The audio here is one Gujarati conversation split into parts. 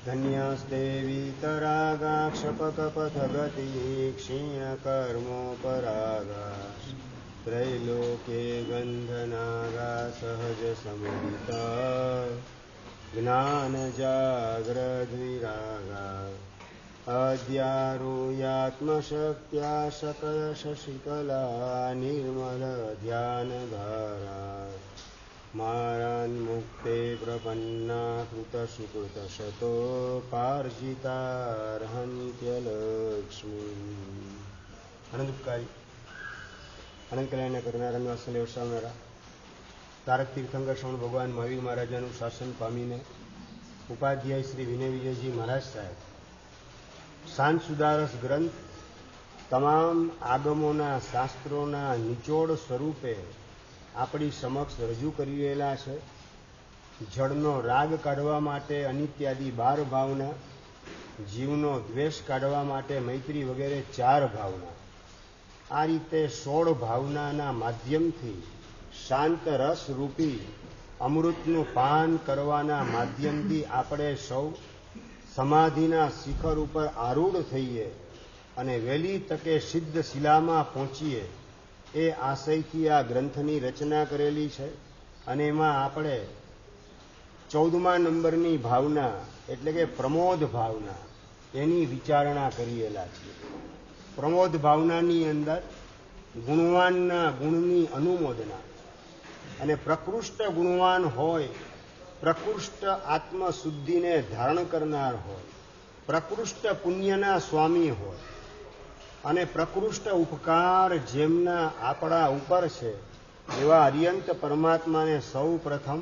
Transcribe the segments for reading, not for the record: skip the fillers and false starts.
ધન્યસ્તે વીતરાગા ક્ષપકપથગતિ ક્ષીણકર્મોપરાગા ત્રૈલોકે ગંધનાગા સહજ સમુદિતા જ્ઞાનજાગ્રદ્વિરાગા અધ્યારૂયાત્મશક્ત્યા શકય શશિકલા નિર્મલ ધ્યાનધારા મારાન્મુક્તે પ્રપન્ના કૃતસુકૃતશતો પાર્જિતાર્હન્ત્યલક્ષ્મી. આનંદકારી આનંદ કલ્યાણને કરનારા વાત્સલ્ય વરસાવનારા તારક તીર્થંકર શ્રવણ ભગવાન મહાવીર મહારાજાનું શાસન પામીને ઉપાધ્યાય શ્રી વિનય વિજયજી મહારાજ સાહેબ શાંત સુદારસ ગ્રંથ તમામ આગમોના શાસ્ત્રોના નિચોડ સ્વરૂપે આપણી સમક્ષ રજૂ કરી રહેલા છે. જળનો રાગ કાઢવા માટે અનિત્યાદિ 12 ભાવના, જીવનો દ્વેષ કાઢવા માટે મૈત્રી વગેરે 4 ભાવના. આ રીતે 16 ભાવનાના માધ્યમથી શાંત રસ રૂપી અમૃતનું પાન કરવાના માધ્યમથી આપણે સૌ સમાધિના શિખર ઉપર આરૂઢ થઈએ અને વહેલી તકે સિદ્ધ શિલામાં પહોંચીએ એ આશયથી આ ગ્રંથની રચના કરેલી છે. અને એમાં આપણે 14મા નંબરની ભાવના એટલે કે પ્રમોદ ભાવના એની વિચારણા કરેલા છીએ. પ્રમોદ ભાવનાની અંદર ગુણવાનના ગુણની અનુમોદના અને પ્રકૃષ્ટ ગુણવાન હોય, પ્રકૃષ્ટ આત્મશુદ્ધિને ધારણ કરનાર હોય, પ્રકૃષ્ટ પુણ્યના સ્વામી હોય અને પ્રકૃષ્ટ ઉપકાર જેમના આપણા ઉપર છે એવા અર્યંત પરમાત્માને સૌ પ્રથમ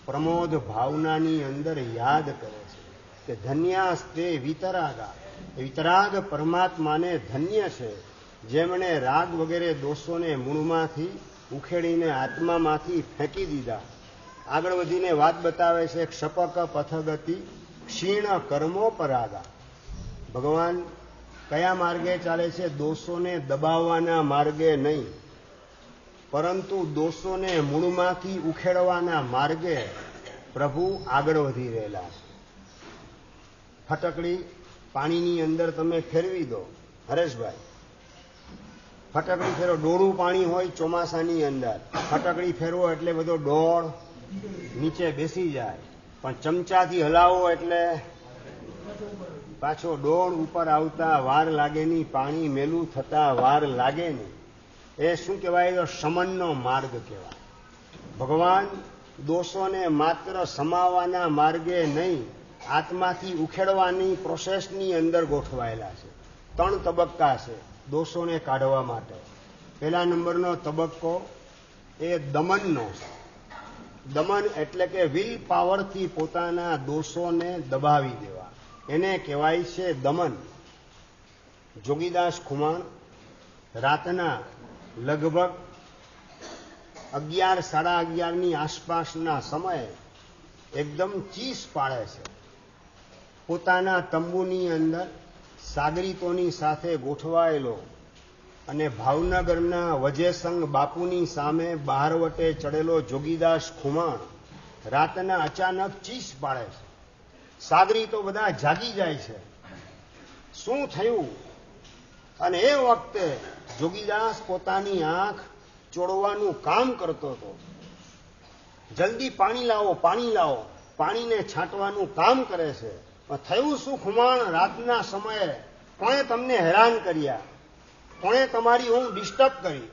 પ્રમોદ ભાવનાની અંદર યાદ કરે છે કે ધન્યાસ્તે વિતરાગા. વિતરાગ પરમાત્માને ધન્ય છે જેમણે રાગ વગેરે દોષોને મૂળમાંથી ઉખેડીને આત્મામાંથી ફેંકી દીધા. આગળ વધીને વાત બતાવે છે ક્ષપક પથગતિ ક્ષીણ કર્મોપરાગા. ભગવાન કયા માર્ગે ચાલે છે? દોષોને દબાવવાના માર્ગે નહીં, પરંતુ દોષોને મૂળમાંથી ઉખેડવાના માર્ગે પ્રભુ આગળ વધી રહેલા છે. ફટકડી પાણીની અંદર તમે ફેરવી દો, હરેશભાઈ, ફટકડી ફેરવો, ડોળું પાણી હોય ચોમાસાની અંદર, ફટકડી ફેરવો એટલે બધો ડોળ નીચે બેસી જાય, પણ ચમચાથી હલાવો એટલે પાછો ડોળ ઉપર આવતા વાર લાગે નહીં, પાણી મેલું થતા વાર લાગે નહીં. એ શું કહેવાય? તો શમનનો માર્ગ કહેવાય. ભગવાન દોષોને માત્ર સમાવવાના માર્ગે નહીં, આત્માથી ઉખેડવાની પ્રોસેસની અંદર ગોઠવાયેલા છે. 3 તબક્કા છે દોષોને કાઢવા માટે. પહેલા નંબરનો તબક્કો એ દમનનો છે. દમન એટલે કે વિલ પાવરથી પોતાના દોષોને દબાવી દેવા, એને કહેવાય છે દમન. જોગીદાસ ખુમાણ રાતના લગભગ 11, સાડા 11ની આસપાસના સમયે એકદમ ચીસ પાડે છે. પોતાના તંબુની અંદર સાગરીતોની સાથે ગોઠવાયેલો અને ભાવનગરના વજેસંગ બાપુની સામે બહારવટે ચડેલો જોગીદાસ ખુમાણ રાતના અચાનક ચીસ પાડે છે. સાગરીતો બધા જાગી જાય છે. શું થયું? અને એ વખતે જોગીદાસ પોતાની આંખ ચોળવાનું કામ કરતો હતો. જલ્દી પાણી લાવો, પાણી લાવો, પાણીને છાંટવાનું કામ કરે છે. થયું શું ખુમાણ? રાતના સમયે કોણે તમને હેરાન કર્યા? કોણે તમારી ઊંઘ ડિસ્ટર્બ કરી?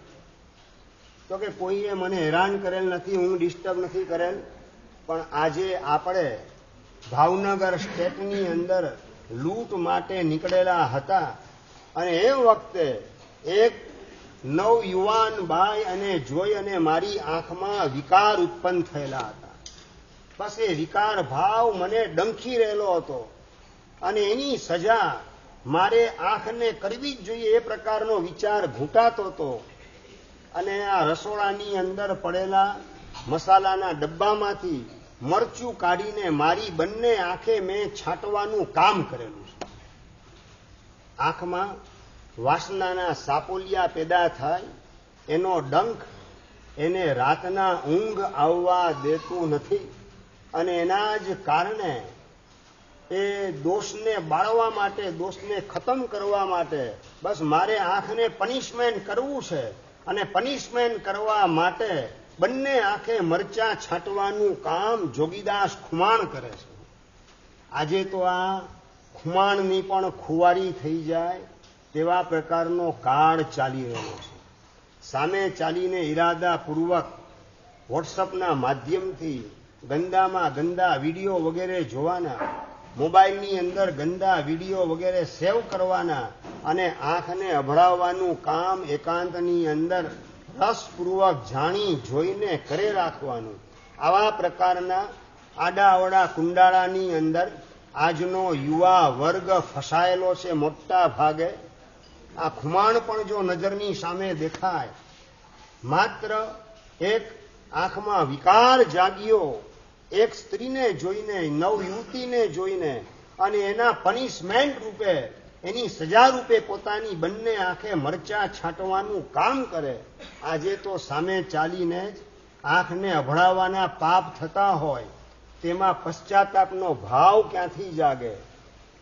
તો કે કોઈએ મને હેરાન કરેલ નથી, ઊંઘ ડિસ્ટર્બ નથી કરેલ, પણ આજે આપણે ભાવનગર સ્ટેટની અંદર લૂંટ માટે નીકળેલા હતા અને એ વખતે એક નવયુવાન બાઈ અને જોઈ અને મારી આંખમાં વિકાર ઉત્પન્ન થયેલા હતા. બસ એ વિકાર ભાવ મને ડંખી રહેલો હતો અને એની સજા મારે આંખને કરવી જ જોઈએ એ પ્રકારનો વિચાર ઘૂંટાતો હતો. અને આ રસોડાની અંદર પડેલા મસાલાના ડબ્બામાંથી મરચું કાઢીને મારી બંને આંખે મેં છાંટવાનું કામ કરેલું છે. આંખમાં વાસનાના સાપોલિયા પેદા થાય, એનો ડંખ એને રાતના ઊંઘ આવવા દેતું નથી અને એના જ કારણે એ દોષને બાળવા માટે, દોષને ખતમ કરવા માટે બસ મારે આંખને પનિશમેન્ટ કરવું છે, અને પનિશમેન્ટ કરવા માટે બંને આંખે મરચા છાંટવાનું કામ જોગીદાસ ખુમાણ કરે છે. આજે તો આ ખુમાણની પણ ખુવારી થઈ જાય તેવા પ્રકારનો કાળ ચાલી રહ્યો છે. સામે ચાલીને ઈરાદાપૂર્વક વોટ્સઅપના માધ્યમથી ગંદામાં ગંદા વિડીયો વગેરે જોવાના, મોબાઈલની અંદર ગંદા વિડીયો વગેરે સેવ કરવાના અને આંખને અભડાવવાનું કામ એકાંતની અંદર રસપૂર્વક જાણી જોઈને કરે રાખવાનું. આવા પ્રકારના આડાઅવડા કુંડાળાની અંદર આજનો યુવા વર્ગ ફસાયેલો છે મોટા ભાગે. આ ખુમાણ પણ જો નજરની સામે દેખાય, માત્ર એક આંખમાં વિકાર જાગ્યો એક સ્ત્રીને જોઈને, નવયુવતીને જોઈને, અને એના પનિશમેન્ટ રૂપે, એની સજા રૂપે પોતાની બંને આંખે મરચા છાંટવાનું કામ કરે. આજે તો સામે ચાલીને જ આંખને અભડાવવાના પાપ થતા હોય તેમાં પશ્ચાતાપનો ભાવ ક્યાંથી જાગે?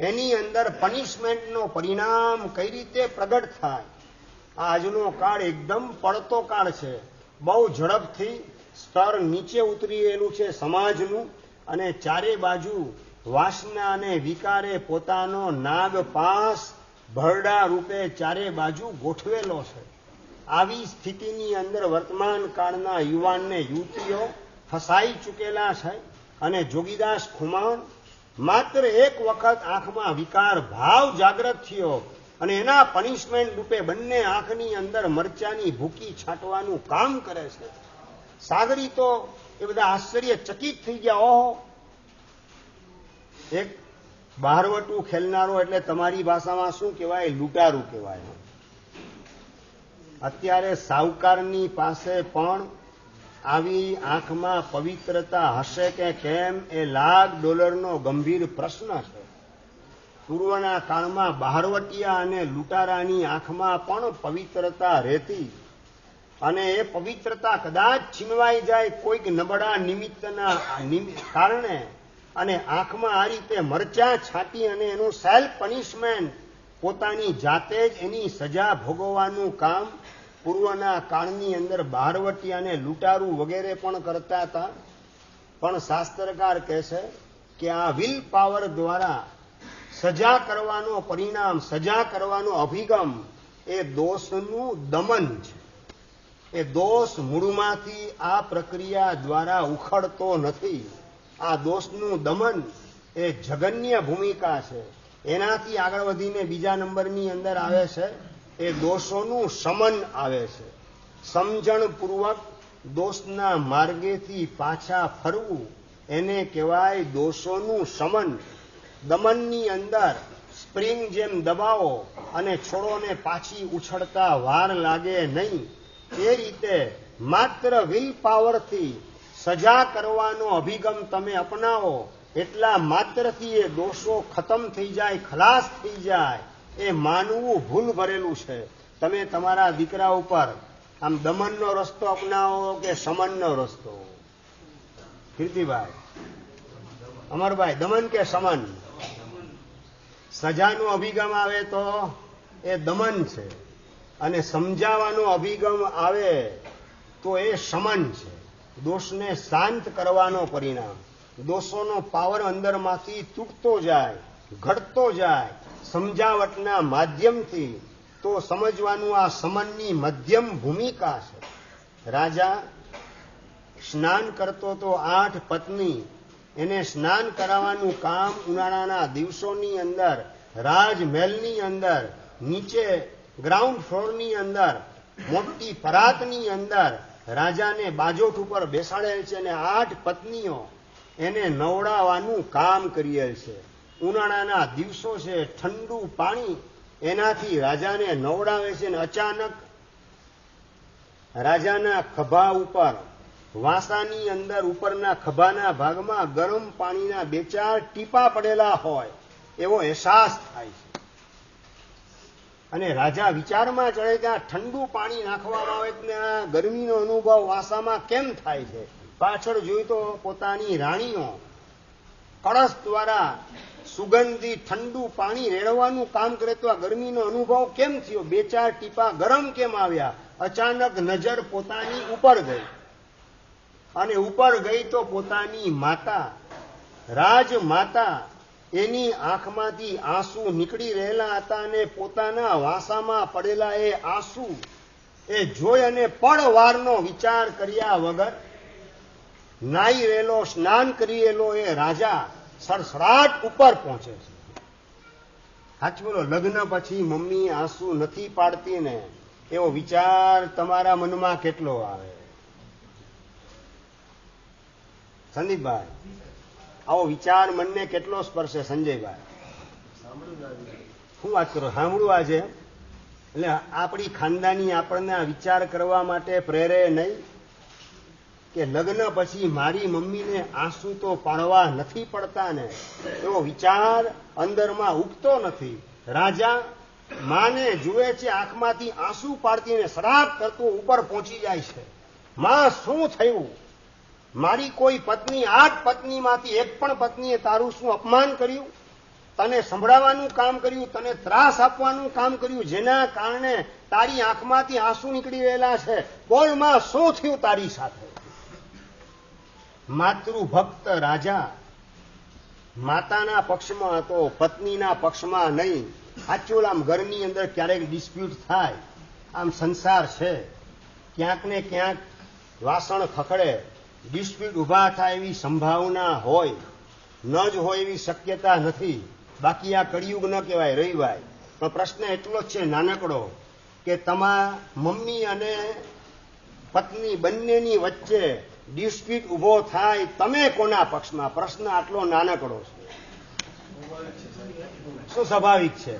એની અંદર પનિશમેન્ટનો પરિણામ કઈ રીતે પ્રગટ થાય? આજનો કાળ એકદમ પડતો કાળ છે. બહુ ઝડપથી સ્તર નીચે ઉતરી રહેલું છે સમાજનું, અને ચારે બાજુ વાસના અને વિકારે પોતાનો નાગપાસ ભરડા રૂપે ચારે બાજુ ગોઠવેલો છે. આવી સ્થિતિની અંદર વર્તમાન કાળના યુવાનને યુવતીઓ ફસાઈ ચૂકેલા છે, અને જોગીદાસ ખુમાણ માત્ર એક વખત આંખમાં વિકાર ભાવ જાગ્રત થયો અને એના પનિશમેન્ટ રૂપે બંને આંખની અંદર મરચાની ભૂકી છાંટવાનું કામ કરે છે. સાગરી તો એ બધા આશ્ચર્યચકિત થઈ ગયા. ઓહો, એક બહારવટું ખેલનારો એટલે તમારી ભાષામાં શું કહેવાય? લૂંટારું કહેવાય. અત્યારે સાહુકારની પાસે પણ આવી આંખમાં પવિત્રતા હશે કે કેમ એ $1,00,000 ગંભીર પ્રશ્ન છે. પૂર્વના કાળમાં બહારવટિયા અને લૂંટારાની આંખમાં પણ પવિત્રતા રહેતી, અને એ પવિત્રતા કદાચ છીનવાઈ જાય કોઈક નબળા નિમિત્તના કારણે, અને આંખમાં આ રીતે મરચા છાંટી અને એનું સેલ્ફ પનિશમેન્ટ પોતાની જાતે જ એની સજા ભોગવવાનું કામ પૂર્વના કાળની અંદર બહારવટી અને લૂંટારું વગેરે પણ કરતા હતા. પણ શાસ્ત્રકાર કહે છે કે આ વિલ પાવર દ્વારા સજા કરવાનો પરિણામ, સજા કરવાનો અભિગમ એ દોષનું દમન છે. એ દોષ મૂળમાંથી આ પ્રક્રિયા દ્વારા ઉખડતો નથી. આ દોષનું દમન એ જગન્ય ભૂમિકા છે. એનાથી આગળ વધીને બીજા નંબરની અંદર આવે છે એ દોષોનું શમન આવે છે. સમજણપૂર્વક દોષના માર્ગેથી પાછા ફરવું એને કહેવાય દોષોનું શમન. દમનની અંદર સ્પ્રિંગ જેમ દબાવો અને છોડોને પાછી ઉછળતા વાર લાગે નહીં, એ રીતે માત્ર વિલ પાવરથી સજા કરવાનો અભિગમ તમે અપનાવો એટલા માત્રથી એ દોષો ખતમ થઈ જાય, ખલાસ થઈ જાય. એ માનવું ભૂલ ભરેલું છે. તમે તમારા દીકરા ઉપર આમ દમનનો રસ્તો અપનાવો કે શમનનો રસ્તો? કીર્તિભાઈ, અમરભાઈ, દમન કે શમન? સજાનો અભિગમ આવે તો એ દમન છે, અને સમજાવવાનો અભિગમ આવે તો એ શમન છે. દોષને શાંત કરવાનો પરિણામ. દોષોનો પાવર અંદરમાંથી તૂટતો જાય, ઘટતો જાય સમજાવટના માધ્યમથી, તો સમજવાનું આ શમનની મધ્યમ ભૂમિકા છે. રાજા સ્નાન કરતો તો 8 પત્ની એને સ્નાન કરાવવાનું કામ ઉનાળાના દિવસોની અંદર રાજમહેલની અંદર નીચે ગ્રાઉન્ડ ફ્લોરની અંદર મોટી પરાતની અંદર રાજાને બાજોઠ ઉપર બેસાડેલ છે, અને 8 પત્નીઓ એને નવડાવવાનું કામ કરેલ છે. ઉનાળાના દિવસો છે, ઠંડુ પાણી એનાથી રાજાને નવડાવે છે, અને અચાનક રાજાના ખભા ઉપર, વાંસાની અંદર ઉપરના ખભાના ભાગમાં ગરમ પાણીના 2-4 ટીપા પડેલા હોય એવો અહેસાસ થાય છે. અને રાજા વિચારમાં ચડે કે આ ઠંડુ પાણી નાખવામાં આવે ને આ ગરમીનો અનુભવ વાંસામાં કેમ થાય છે. પાછળ જોઈ તો પોતાની રાણીઓ કળશ દ્વારા સુગંધી ઠંડુ પાણી રેડવાનું કામ કરે તો આ ગરમીનો અનુભવ કેમ થયો? 2-4 ટીપા ગરમ કેમ આવ્યા? અચાનક નજર પોતાની ઉપર ગઈ, અને ઉપર ગઈ તો પોતાની માતા, રાજમાતા, એની આંખમાંથી આંસુ નીકળી રહેલા હતા, અને પોતાના વાસામાં પડેલા એ આંસુ એ જોઈ અને પળવારનો વિચાર કર્યા વગર નાઈ રહેલો, સ્નાન કરી રહેલો એ રાજા સડસડાટ ઉપર પહોંચે છે. સાચું બોલો, લગ્ન પછી મમ્મી આંસુ નથી પાડતી ને, એવો વિચાર તમારા મનમાં કેટલો આવે? સંદીપભાઈ, આવો વિચાર મનને કેટલો સ્પર્શે? સંજયભાઈ, શું વાત કરો, સાંભળવું આજે? એટલે આપણી ખાનદાની આપણને આ વિચાર કરવા માટે પ્રેરે નહીં કે લગ્ન પછી મારી મમ્મીને આંસુ તો પાડવા નથી પડતા ને, એવો વિચાર અંદરમાં ઉગતો નથી. રાજા માને જુએ છે, આંખમાંથી આંસુ પાડતીને શ્રાપ કરતો ઉપર પહોંચી જાય છે. માં, શું થયું? મારી કોઈ પત્ની, 8 પત્નીમાંથી એક પણ પત્નીએ તારું શું અપમાન કર્યું? તને સંભળાવવાનું કામ કર્યું, તને ત્રાસ આપવાનું કામ કર્યું, જેના કારણે તારી આંખમાંથી આંસુ નીકળી રહેલા છે. બોલ માં, શું થયું તારી સાથે? માતૃભક્ત રાજા માતાના પક્ષમાં હતો, પત્નીના પક્ષમાં નહીં. સાચું, આમ ઘરની અંદર ક્યારેક ડિસ્પ્યુટ થાય, આમ સંસાર છે, ક્યાંક ને ક્યાંક વાસણ ખખડે, ડિસ્પ્યુટ ઉભા થાય એવી સંભાવના હોય, ન જ હોય એવી શક્યતા નથી. બાકી આ કળિયુગ ન કહેવાય, રહીવાય. પણ પ્રશ્ન એટલો જ છે નાનકડો કે તમારા મમ્મી અને પત્ની બંનેની વચ્ચે ડિસ્પ્યુટ ઉભો થાય, તમે કોના પક્ષમાં? પ્રશ્ન આટલો નાનકડો છે. શું સ્વાભાવિક છે?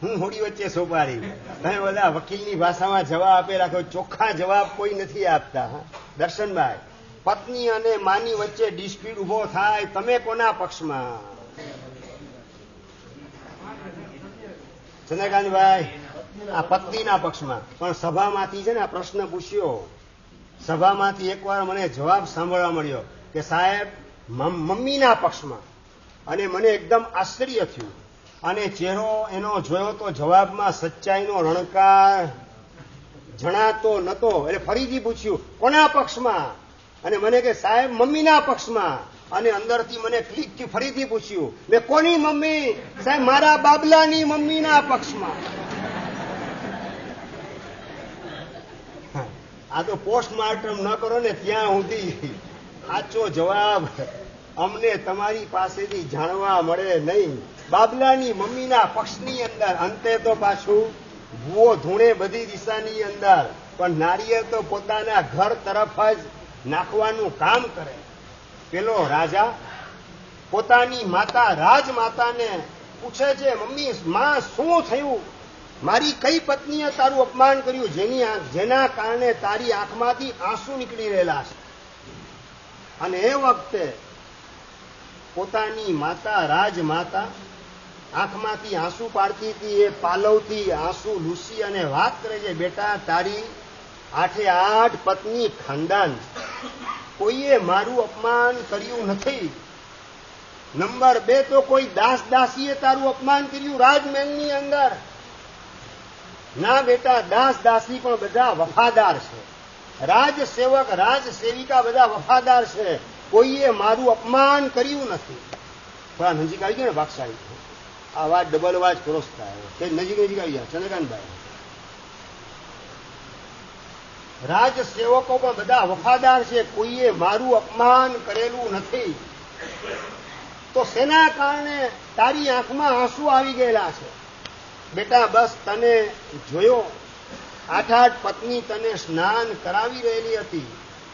હું હોડી વચ્ચે સોપારી. તમે બધા વકીલની ભાષામાં જવાબ આપે રાખો, ચોખ્ખા જવાબ કોઈ નથી આપતા. દર્શનભાઈ, પત્ની અને માની વચ્ચે ડિસ્પ્યુટ ઉભો થાય, તમે કોના પક્ષમાં? ચંદ્રકાંતભાઈ, આ પત્નીના પક્ષમાં. પણ સભામાંથી છે ને આ પ્રશ્ન પૂછ્યો, સભામાંથી એકવાર મને જવાબ સાંભળવા મળ્યો કે સાહેબ મમ્મીના પક્ષમાં, અને મને એકદમ આશ્ચર્ય થયું, અને ચહેરો એનો જોયો તો જવાબમાં સચ્ચાઈનો રણકાર જણાતો નતો. એટલે ફરીથી પૂછ્યું કોના પક્ષમાં? અને મને કે સાહેબ મમ્મીના પક્ષમાં. અને અંદરથી મને ક્લિક થયું, ફરીથી પૂછ્યું મેં કોની મમ્મી? સાહેબ મારા બાબલાની મમ્મીના પક્ષમાં. આ તો પોસ્ટમોર્ટમ ન કરો ને ત્યાં સુધી સાચો જવાબ અમને તમારી પાસેથી જાણવા મળે નહીં. બાબલાની મમ્મીના પક્ષની અંદર. અંતે તો પાછું ભૂવો ધૂણે બધી દિશાની અંદર, પણ નારિયેળ તો પોતાના ઘર તરફ જ નાખવાનું કામ કરે. પેલો રાજા પોતાની માતા, રાજમાતાને પૂછે છે, મમ્મી, માં, શું થયું? મારી કઈ પત્નીએ તારું અપમાન કર્યું, જેના કારણે તારી આંખમાંથી આંસુ નીકળી રહેલા છે? અને એ વખતે પોતાની માતા, રાજમાતા આંખમાંથી આંસુ પાડતી હતી. એ પાલવથી આંસુ લૂસી અને વાત કરે છે, બેટા, તારી 8 પત્ની ખાનદાન, કોઈએ મારું અપમાન કર્યું નથી. નંબર 2 તો કોઈ દાસીએ તારું અપમાન કર્યું રાજમહેલની અંદર? ના બેટા, દાસી પણ બધા વફાદાર છે. રાજસેવક, રાજસેવિકા બધા વફાદાર છે. કોઈએ મારું અપમાન કર્યું નથી. થોડા નજીક આવી ગયા ને ભાગશાળી, આ વાત ડબલ અવાજ ક્રોસ થાય છે. નજીક આવી ગયા ચંદ્રકાંતભાઈ. રાજસેવકો પણ બધા વફાદાર છે, કોઈએ મારું અપમાન કરેલું નથી. તો શેના કારણે તારી આંખમાં આંસુ આવી ગયેલા છે? બેટા, બસ તને જોયો, 8 પત્ની તને સ્નાન કરાવી રહેલી હતી,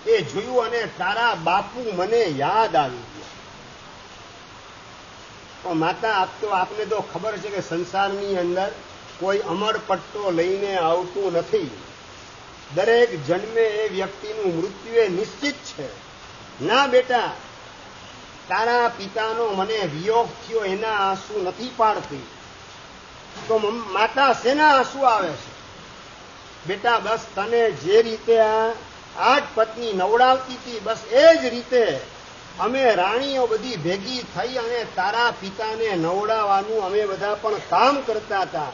એ જોયું અને તારા બાપુ મને યાદ આવી ગયા. પણ માતા, આપને તો ખબર છે કે સંસારની અંદર કોઈ અમર પટ્ટો લઈને આવતું નથી. દરેક જન્મે એ વ્યક્તિનું મૃત્યુ એ નિશ્ચિત છે. ના બેટા, તારા પિતાનો મને વિયોગ થયો, એના આંસુ નથી પાડતી. તો માતા, શેના આંસુ આવે છે? બેટા, બસ તને જે રીતે આ 8 પત્ની નવડાવતી હતી, બસ એ જ રીતે અમે રાણીઓ બધી ભેગી થઈ અને તારા પિતાને નવડાવવાનું અમે બધા પણ કામ કરતા હતા.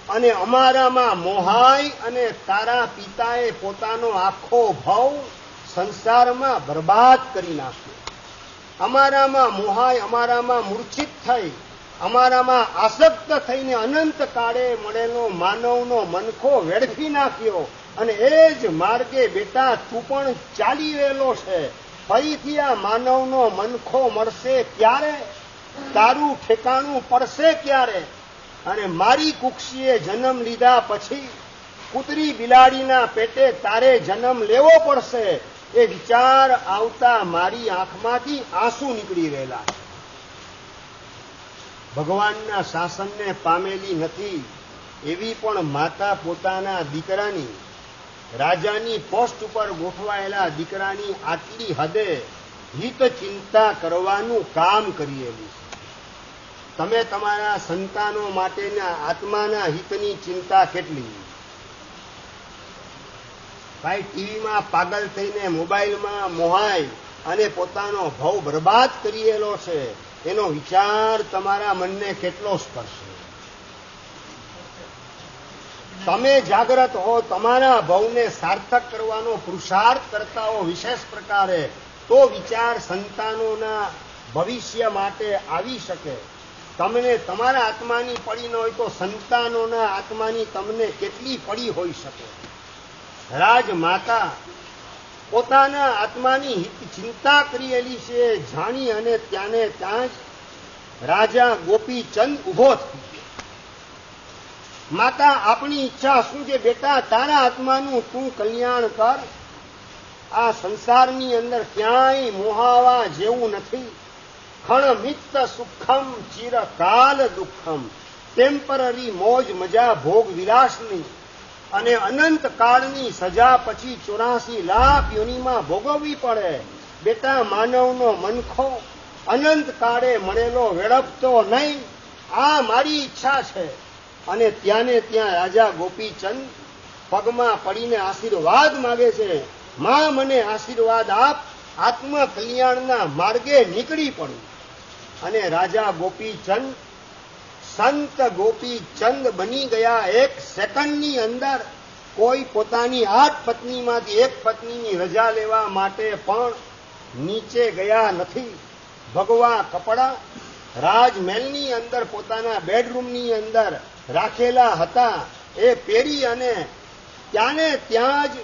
અને અમારામાં મોહાય અને તારા પિતાએ પોતાનો આખો ભાવ સંસારમાં બરબાદ કરી નાખ્યો. અમારામાં મોહાય, અમારામાં મૂર્છિત થઈ, અમારામાં આસક્ત થઈને અનંત કાળે મળેલો માનવનો મનખો વેડફી નાખ્યો. અને એ જ માર્ગે બેટા તું પણ ચાલી રહેલો છે. ફરીથી આ માનવનો મનખો મળશે ક્યારે? તારું ઠેકાણું પડશે ક્યારે? અને મારી કુક્ષીએ જન્મ લીધા પછી કૂતરી બિલાડીના પેટે તારે જન્મ લેવો પડશે. એ વિચાર આવતા મારી આંખમાંથી આંસુ નીકળી રહેલા. ભગવાનના શાસનને પામેલી નથી એવી પણ માતા પોતાના દીકરાની, રાજાની પોસ્ટ ઉપર ગોઠવાયેલા દીકરાની આટલી હદે હિત ચિંતા કરવાનું કામ કરેલું છે. તમે તમારા સંતાનો માટેના આત્માના હિતની ચિંતા કેટલી? ભાઈ ટીવીમાં પાગલ થઈને મોબાઈલમાં મોહાય અને પોતાનો ભાવ બરબાદ કરેલો છે. એનો વિચાર તમારા મનને કેટલો સ્પર્શે? તમે જાગ્રત હો, તમારા ભાવને સાર્થક કરવાનો પુરુષાર્થ કરતા હો વિશેષ પ્રકારે, તો વિચાર સંતાનોના ભવિષ્ય માટે આવી શકે. તમને તમારા આત્માની પડી ન હોય તો સંતાનોના આત્માની તમને કેટલી પડી હોઈ શકે? રાજમાતા પોતાના આત્માની હિત ચિંતા કરેલી છે જાણી અને ત્યાં જ રાજા ગોપીચંદ ઉભો થઈ ગયો. માતા આપણી ઈચ્છા શું છે? બેટા તારા આત્માનું તું કલ્યાણ કર. આ સંસારની અંદર ક્યાંય મોહાવા જેવું નથી. ખણમિત્ત સુખમ ચિરકાલ દુઃખમ. ટેમ્પરરી મોજ મજા ભોગ વિલાસની અને અનંત કાળની સજા પછી 84 લાખ યોનિમાં ભોગવવી પડે. બેટા માનવનો મનખો અનંત કાળે મળેલો વેડપતો નહીં. આ મારી ઈચ્છા છે. અને ત્યાં રાજા ગોપીચંદ પગમાં પડીને આશીર્વાદ માગે છે. માં મને આશીર્વાદ આપ, આત્મ કલ્યાણના માર્ગે નીકળી પડું. અને રાજા ગોપીચંદ સંત ગોપીચંદ બની ગયા. એક સેકન્ડની અંદર કોઈ પોતાની 8 પત્નીમાંથી એક પત્નીની રજા લેવા માટે પણ નીચે ગયા નથી. ભગવા કપડા રાજમહેલની અંદર પોતાના બેડરૂમની અંદર રાખેલા હતા એ પહેરી અને ત્યાં જ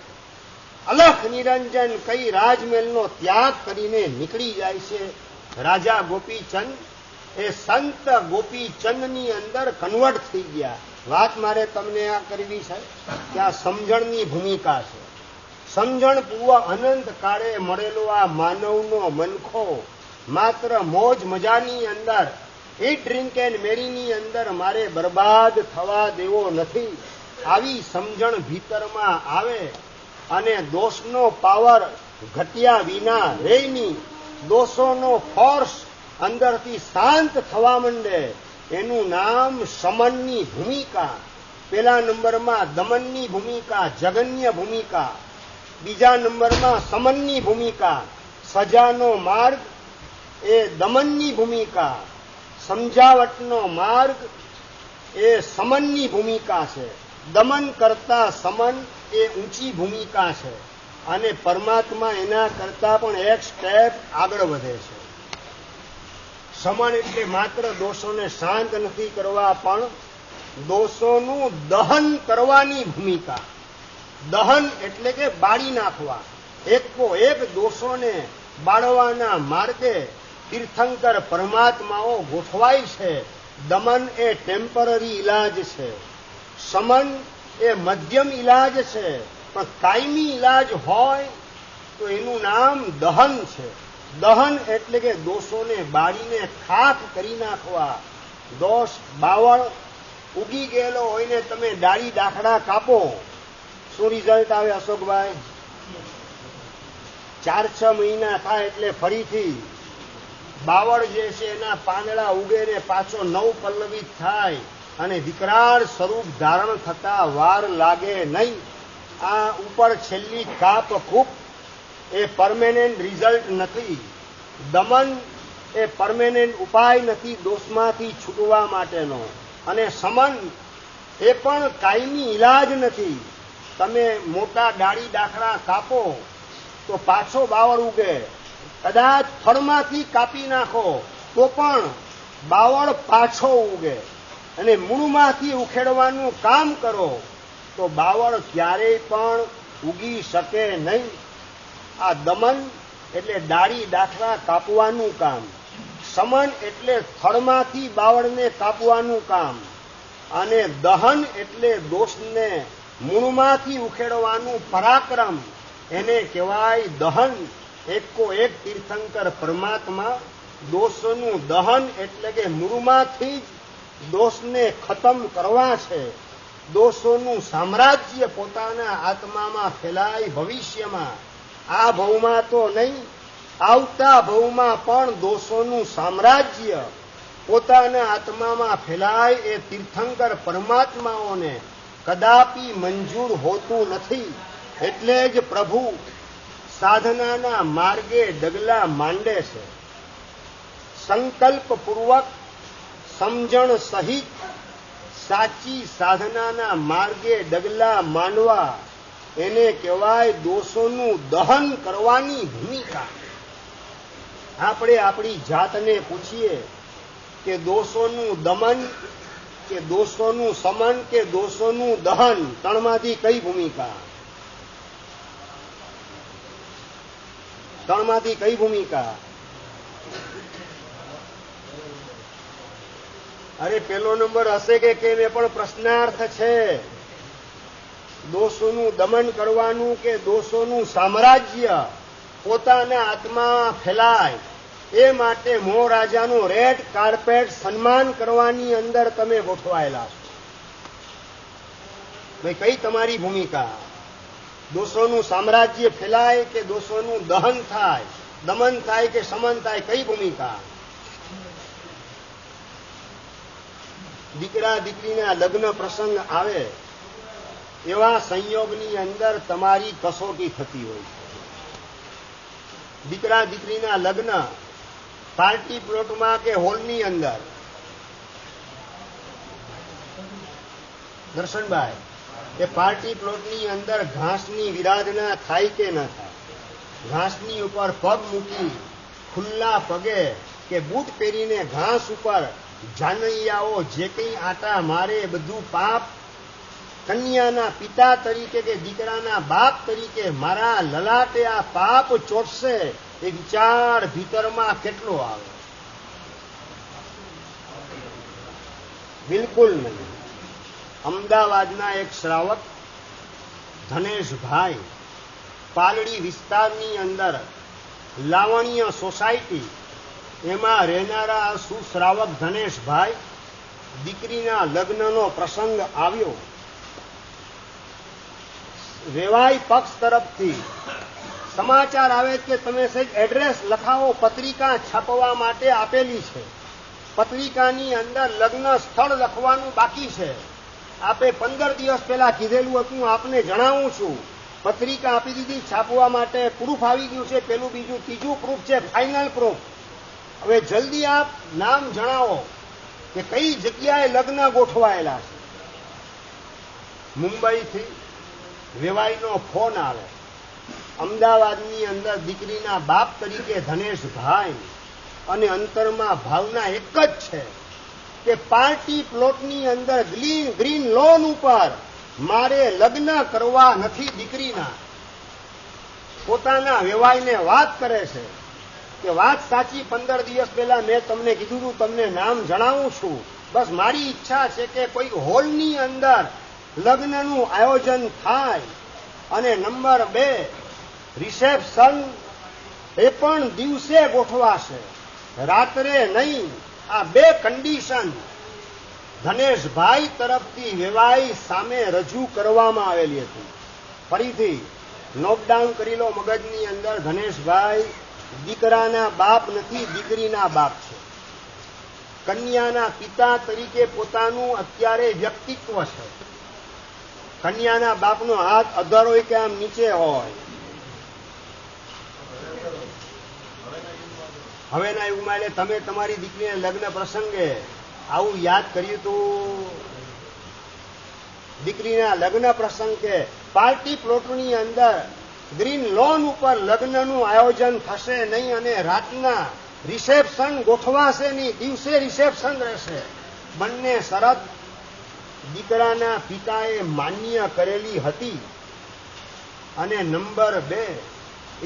અલખ નિરંજન કઈ રાજમહેલનો ત્યાગ કરીને નીકળી જાય છે. રાજા ગોપીચંદ એ સંત ગોપીચંદની અંદર કન્વર્ટ થઈ ગયા. વાત મારે તમને આ કરવી છે કે આ સમજણની ભૂમિકા છે. સમજણપૂર્વક અનંત કાળે મળેલો આ માનવનો મનખો માત્ર મોજ મજાની અંદર, ઈટ ડ્રિંક એન્ડ મેરીની અંદર મારે બરબાદ થવા દેવો નથી. આવી સમજણ ભીતરમાં આવે અને દોષનો પાવર ઘટ્યા વિના રેની, દોષોનો ફોર્સ અંદરથી શાંત થવા માંડે. એનું નામ શમનની ભૂમિકા. પેલા નંબરમાં દમનની ભૂમિકા, જગન્ય ભૂમિકા. બીજા નંબરમાં સમનની ભૂમિકા, સજાનો માર્ગ એ દમનની ભૂમિકા. સમજાવટનો માર્ગ એ સમનની ભૂમિકા છે. દમન કરતા સમન એ ઊંચી ભૂમિકા છે. અને પરમાત્મા એના કરતા પણ એક સ્ટેપ આગળ વધે છે. સમન એટલે માત્ર દોષોને શાંત નથી કરવા, પણ દોષોનું દહન કરવાની ભૂમિકા. દહન એટલે કે બાળી નાખવા. એક દોષોને બાળવાના માર્ગે તીર્થંકર પરમાત્માઓ ગોઠવાય છે. દમન એ ટેમ્પરરી ઇલાજ છે. સમન એ મધ્યમ ઇલાજ છે. પણ કાયમી ઇલાજ હોય તો એનું નામ દહન છે. દહન એટલે કે દોષોને બાળીને ખાક કરી નાખવા. દોષ બાવળ ઉગી ગયેલો હોય ને તમે ડાળી ડાખડા કાપો, શું રિઝલ્ટ આવે અશોકભાઈ? 4-6 મહિના થાય એટલે ફરીથી બાવળ જે છે એના પાંદડા ઉગે ને પાછો નવ પલ્લવિત થાય અને વિકરાળ સ્વરૂપ ધારણ થતા વાર લાગે નહીં. આ ઉપર છેલ્લી કાપ ખૂબ એ પરમેનન્ટ રિઝલ્ટ નથી. દમન એ પરમેનન્ટ ઉપાય નથી દોષમાંથી છૂટવા માટેનો, અને સમન એ પણ કાયમી ઈલાજ નથી. તમે મોટા ડાળી ડાખડા કાપો તો પાછો બાવળ ઉગે, કદાચ થડમાંથી કાપી નાખો તો પણ બાવળ પાછો ઉગે, અને મૂળમાંથી ઉખેડવાનું કામ કરો તો બાવળ ક્યારેય પણ ઉગી શકે નહીં. આ દમન એટલે ડાળી ડાખડા કાપવાનું કામ, સમન એટલે થડમાંથી બાવળને કાપવાનું કામ, અને દહન એટલે દોષને મૂળમાંથી ઉખેડવાનું પરાક્રમ, એને કહેવાય દહન. એકો એક તીર્થંકર પરમાત્મા દોષનું દહન એટલે કે મૂળમાંથી જ દોષને ખતમ કરવા છે. દોષોનું સામ્રાજ્ય પોતાના આત્મામાં ફેલાય ભવિષ્યમાં, આ ભવમાં તો નહીં, આવતા ભવમાં પણ દોષોનું સામ્રાજ્ય પોતાના આત્મામાં ફેલાય એ તીર્થંકર પરમાત્માઓને કદાપી મંજૂર હોતું નથી. એટલે જ પ્રભુ સાધનાના માર્ગે ડગલા માંડે છે. સંકલ્પપૂર્વક સમજણ સહિત સાચી સાધનાના માર્ગે ડગલા માંડવા, એને કહેવાય દોષોનું દહન કરવાની ભૂમિકા. આપણે આપણી જાતને પૂછીએ કે દોષોનું દમન કે દોષોનું સમન કે દોષોનું દહન, ત્રણમાંથી કઈ ભૂમિકા? ત્રણમાંથી કઈ ભૂમિકા? અરે પેલો નંબર હશે કે કેમ એ પણ પ્રશ્નાર્થ છે. દોષોનું દમન કરવાનું કે દોષોનું સામ્રાજ્ય પોતાના આત્મા ફેલાય એ માટે મોહરાજાનું રેડ કાર્પેટ સન્માન કરવાની અંદર તમે ગોઠવાયેલા છો. ભાઈ કઈ તમારી ભૂમિકા? દોષોનું સામ્રાજ્ય ફેલાય કે દોષોનું દહન થાય, દમન થાય કે સમન થાય, કઈ ભૂમિકા? દીકરા દીકરીના લગ્ન પ્રસંગ આવે એવા સંયોગની અંદર તમારી કસોટી થતી હોય છે. દીકરા દીકરીના લગ્ન પાર્ટી પ્લોટમાં કે હોલની અંદર, દર્શનભાઈ, એ પાર્ટી પ્લોટની અંદર ઘાસની વિરાધના થાય કે ન થાય? ઘાસની ઉપર પગ મૂકી ખુલ્લા પગે કે બૂટ પહેરીને ઘાસ ઉપર જાનૈયાઓ જે કંઈ આટા મારે બધું પાપ કન્યાના પિતા તરીકે કે દીકરાના બાપ તરીકે મારા લલાટે આ પાપ ચોટશે એ વિચાર ભીતરમાં કેટલો આવે? બિલકુલ નહીં. અમદાવાદના એક શ્રાવક ધનેશભાઈ પાલડી વિસ્તારની અંદર લાવણ્ય સોસાયટી, એમાં રહેનારા સુશ્રાવક ધનેશભાઈ, દીકરીના લગ્નનો પ્રસંગ આવ્યો. વેવાઈ પક્ષ તરફથી સમાચાર આવે કે તમે સહેજ એડ્રેસ લખાવો, પત્રિકા છાપવા માટે આપેલી છે. પત્રિકાની અંદર લગ્ન સ્થળ લખવાનું બાકી છે. આપે 15 દિવસ પહેલા કીધેલું હતું, આપને જણાવું છું. પત્રિકા આપી દીધી છાપવા માટે, પ્રૂફ આવી ગયું છે, પેલું બીજું ત્રીજું પ્રૂફ છે, ફાઇનલ પ્રૂફ. હવે જલ્દી આપ નામ જણાવો કે કઈ જગ્યાએ લગ્ન ગોઠવાયેલા છે. મુંબઈથી વેવાઈનો ફોન આવે. અમદાવાદની અંદર દીકરીના બાપ તરીકે ધનેશભાઈ, અને અંતરમાં ભાવના એક જ છે કે પાર્ટી પ્લોટની અંદર ગ્રીન લોન ઉપર મારે લગ્ન કરવા નથી દીકરીના. પોતાના વેવાઈને વાત કરે છે કે વાત સાચી, 15 દિવસ પહેલા મેં તમને કીધું હતું, તમને નામ જણાવું છું. બસ મારી ઈચ્છા છે કે કોઈ હોલની અંદર લગ્નનું આયોજન થાય, અને નંબર 2 રિસેપ્શન એ પણ દિવસે ગોઠવાશે, રાત્રે નહીં. આ 2 કન્ડિશન ધનેશભાઈ તરફથી વેવાઈ સામે રજૂ કરવામાં આવેલી હતી. ફરીથી નોટડાઉન કરી લો મગજની અંદર. ધનેશભાઈ દીકરાના બાપ નથી, દીકરીના બાપ છે. કન્યાના પિતા તરીકે પોતાનું અત્યારે વ્યક્તિત્વ છે. કન્યાના બાપનો હાથ અધર હોય કે આમ નીચે હોય, હવેના યુગમાં એટલે તમે તમારી દીકરીને લગ્ન પ્રસંગે આવું યાદ કર્યું તું? દીકરીના લગ્ન પ્રસંગે પાર્ટી પ્લોટની અંદર ગ્રીન લોન ઉપર લગ્નનું આયોજન થશે નહીં અને રાતના રિસેપ્શન ગોઠવાશે નહીં, દિવસે રિસેપ્શન રહેશે. બંને શરત દીકરાના પિતાએ માન્ય કરેલી હતી. અને નંબર 2,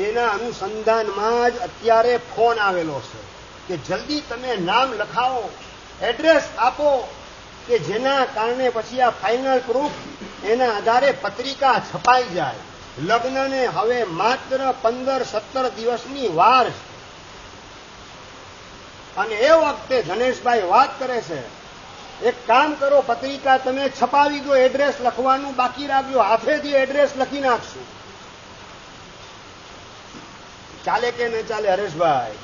એના અનુસંધાનમાં જ અત્યારે ફોન આવેલો છે કે જલ્દી તમે નામ લખાવો, એડ્રેસ આપો, કે જેના કારણે પછી આ ફાઇનલ પ્રૂફ એના આધારે પત્રિકા છપાઈ જાય. લગ્નને હવે માત્ર 15-17 દિવસની વાર છે. અને એ વખતે ધનેશભાઈ વાત કરે છે, એક કામ કરો, પત્રિકા તમે છપાવી દો, એડ્રેસ લખવાનું બાકી રાખજો, હાથેથી એડ્રેસ લખી નાખશું. ચાલે કે ન ચાલે હરેશભાઈ?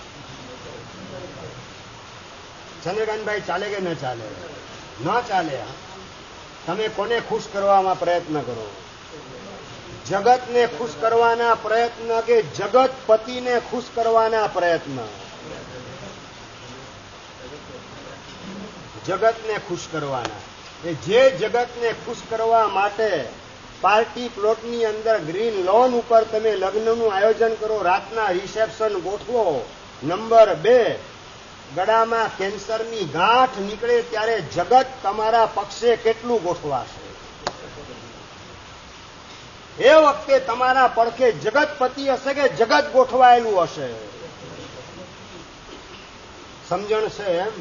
ચંદ્રકાંતભાઈ, ચાલે કે ન ચાલે? ન ચાલે. તમે કોને ખુશ કરવામાં પ્રયત્ન કરો? જગતને ખુશ કરવાના પ્રયત્ન કે જગતપતિને ખુશ કરવાના પ્રયત્ન? જગતને ખુશ કરવાના. એ જે જગતને ખુશ કરવા માટે પાર્ટી પ્લોટની અંદર ગ્રીન લોન ઉપર તમે લગ્નનું આયોજન કરો, રાતના રિસેપ્શન ગોઠવો. નંબર 2, ગળામાં કેન્સરની ગાંઠ નીકળે ત્યારે જગત તમારા પક્ષે કેટલું ગોઠવાશે? એ વખતે તમારા પડખે જગતપતિ હશે કે જગત ગોઠવાયેલું હશે? સમજણ છે એમ?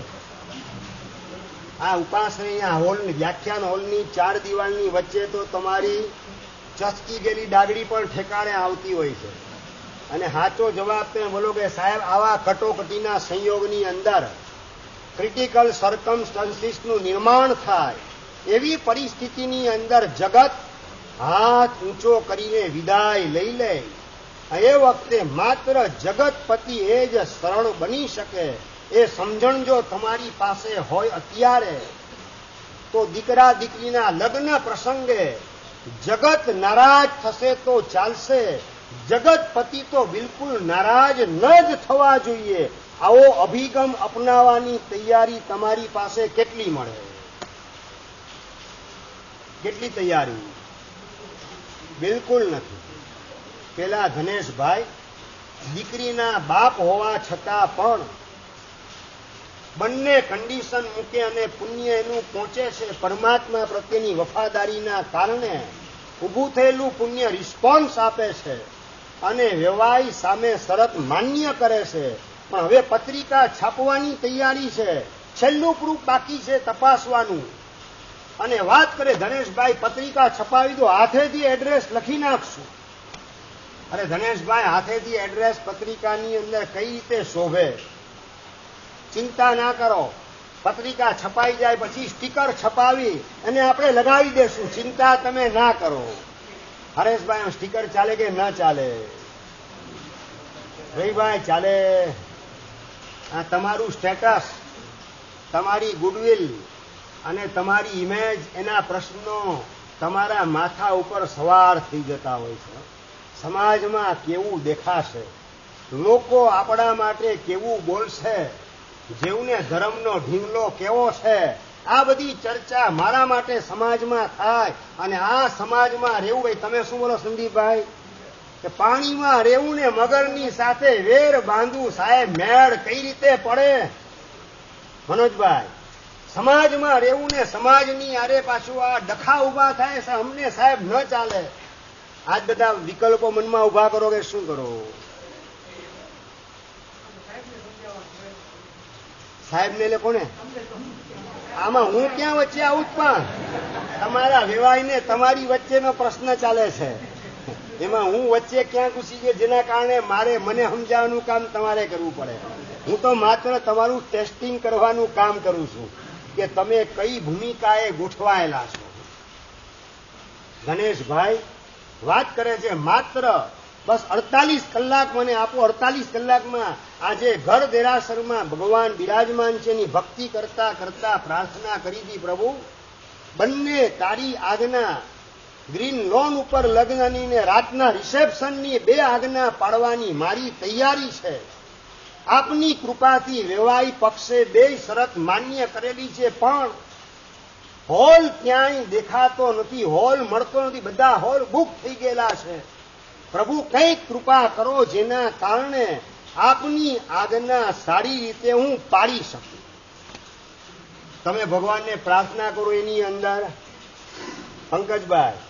આ ઉપાસની હોલની વ્યાખ્યાન હોલની 4 દિવાલની વચ્ચે તો તમારી ચસકી ગયેલી ડાગડી પણ ઠેકાણે આવતી હોય છે. અને સાચો જવાબ તમે બોલો કે સાહેબ આવા કટોકટીના સંયોગની અંદર ક્રિટિકલ સર્કમસ્ટન્સીસનું નિર્માણ થાય એવી પરિસ્થિતિની અંદર જગત હાથ ઊંચો કરીને વિદાય લઈ લે. એ વખતે માત્ર જગતપતિ એ જ શરણ બની શકે. એ સમજણ જો તમારી પાસે હોય અત્યારે, તો દીકરા દીકરીના લગ્ન પ્રસંગે જગત નારાજ થશે તો ચાલશે, જગતપતિ તો બિલકુલ નારાજ ન જ થવા જોઈએ. આવો અભિગમ અપનાવવાની તૈયારી તમારી પાસે કેટલી મળે? કેટલી તૈયારી? બિલકુલ નથી. પેલા ધનેશભાઈ દીકરીના બાપ હોવા છતાં પણ બંને કન્ડિશન મૂકે અને પુણ્ય એનું પહોંચે છે. પરમાત્મા પ્રત્યેની વફાદારીના કારણે ઊભું થયેલું પુણ્ય રિસ્પોન્સ આપે છે અને વ્યવહાર સામે શરત માન્ય કરે છે. પણ હવે પત્રિકા છાપવાની તૈયારી છે, છેલ્લું પ્રૂફ બાકી છે તપાસવાનું. અને વાત કરે ધનેશભાઈ પત્રિકા છપાવી દો, હાથેથી એડ્રેસ લખી નાખશું. અરે ધનેશભાઈ, હાથેથી એડ્રેસ પત્રિકાની અંદર કઈ રીતે શોભે? ચિંતા ના કરો, પત્રિકા છપાઈ જાય પછી સ્ટીકર છપાવી અને આપણે લગાવી દેશું. ચિંતા તમે ના કરો. હરેશભાઈ, સ્ટીકર ચાલે કે ના ચાલે? રવિભાઈ, ચાલે. આ તમારું સ્ટેટસ, તમારી ગુડવિલ અને તમારી ઇમેજ, એના પ્રશ્નો તમારા માથા ઉપર સવાર થઈ જતા હોય છે. સમાજમાં કેવું દેખાશે, લોકો આપણા માટે કેવું બોલશે, જેવને ધર્મનો ઢીંગલો કેવો છે, આ બધી ચર્ચા મારા માટે સમાજમાં થાય. અને આ સમાજમાં રહેવું, ભાઈ તમે શું બોલો સંદીપભાઈ? કે પાણીમાં રહેવું ને મગરની સાથે વેર બાંધવું, સાહેબ મેળ કઈ રીતે પડે? મનોજભાઈ, સમાજમાં રહેવું ને સમાજની આરે પાછું આ ડખા ઉભા થાય છે, અમને સાહેબ ન ચાલે. આજ બધા વિકલ્પો મનમાં ઉભા કરો કે શું કરો? સાહેબને લે કોને? આમાં હું ક્યાં વચ્ચે આવું? પણ તમારા વેવાઈને તમારી વચ્ચેનો પ્રશ્ન ચાલે છે, એમાં હું વચ્ચે ક્યાં ઘૂસી ગયો જેના કારણે મને સમજાવવાનું કામ તમારે કરવું પડે. હું તો માત્ર તમારું ટેસ્ટિંગ કરવાનું કામ કરું છું કે તમે કઈ ભૂમિકાએ ગોઠવાયેલા છો. ગણેશભાઈ વાત કરે છે માત્ર બસ 48 કલાક મને આપો, 48 કલાકમાં આજે ઘર દેરાસરમાં ભગવાન બિરાજમાન છે એની ભક્તિ કરતા કરતા પ્રાર્થના કરી હતી, પ્રભુ બંને તારી આજ્ઞા ગ્રીન લોન ઉપર લગ્નની ને રાતના રિસેપ્શનની 2 આજ્ઞા પાડવાની મારી તૈયારી છે. આપની કૃપાથી વેવાઈ પક્ષે બે શરત માન્ય કરેલી છે, પણ હોલ ક્યાંય દેખાતો નથી, હોલ મળતો નથી, બધા હોલ બુક થઈ ગયેલા છે. પ્રભુ કંઈક કૃપા કરો જેના કારણે આપની આજ્ઞા સારી રીતે હું પાડી શકું. તમે ભગવાનને પ્રાર્થના કરો. એની અંદર પંકજભાઈ,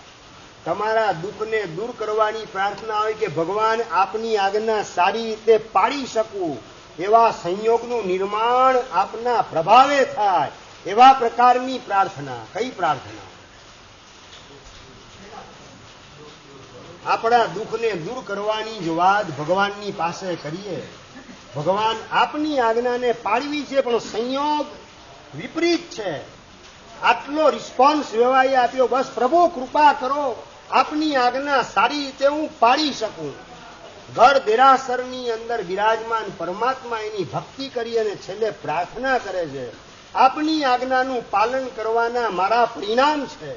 તમારા દુઃખને દૂર કરવાની પ્રાર્થના હોય કે ભગવાન આપની આજ્ઞા સારી રીતે પાડી શકું, એવા સંયોગનું નિર્માણ આપના પ્રભાવે થાય, એવા પ્રકારની પ્રાર્થના. કઈ પ્રાર્થના? આપણા દુઃખને દૂર કરવાની જ વાત ભગવાનની પાસે કરીએ. ભગવાન આપની આજ્ઞાને પાડવી છે, પણ સંયોગ વિપરીત છે. આટલો રિસ્પોન્સ વેવાઈએ આપ્યો, બસ પ્રભુ કૃપા કરો, આપની આજ્ઞા સારી રીતે હું પાડી શકું. ઘર દેરાસરની અંદર બિરાજમાન પરમાત્મા એની ભક્તિ કરી અને છેલ્લે પ્રાર્થના કરે છે, આપની આજ્ઞાનું પાલન કરવાના મારા પરિણામ છે.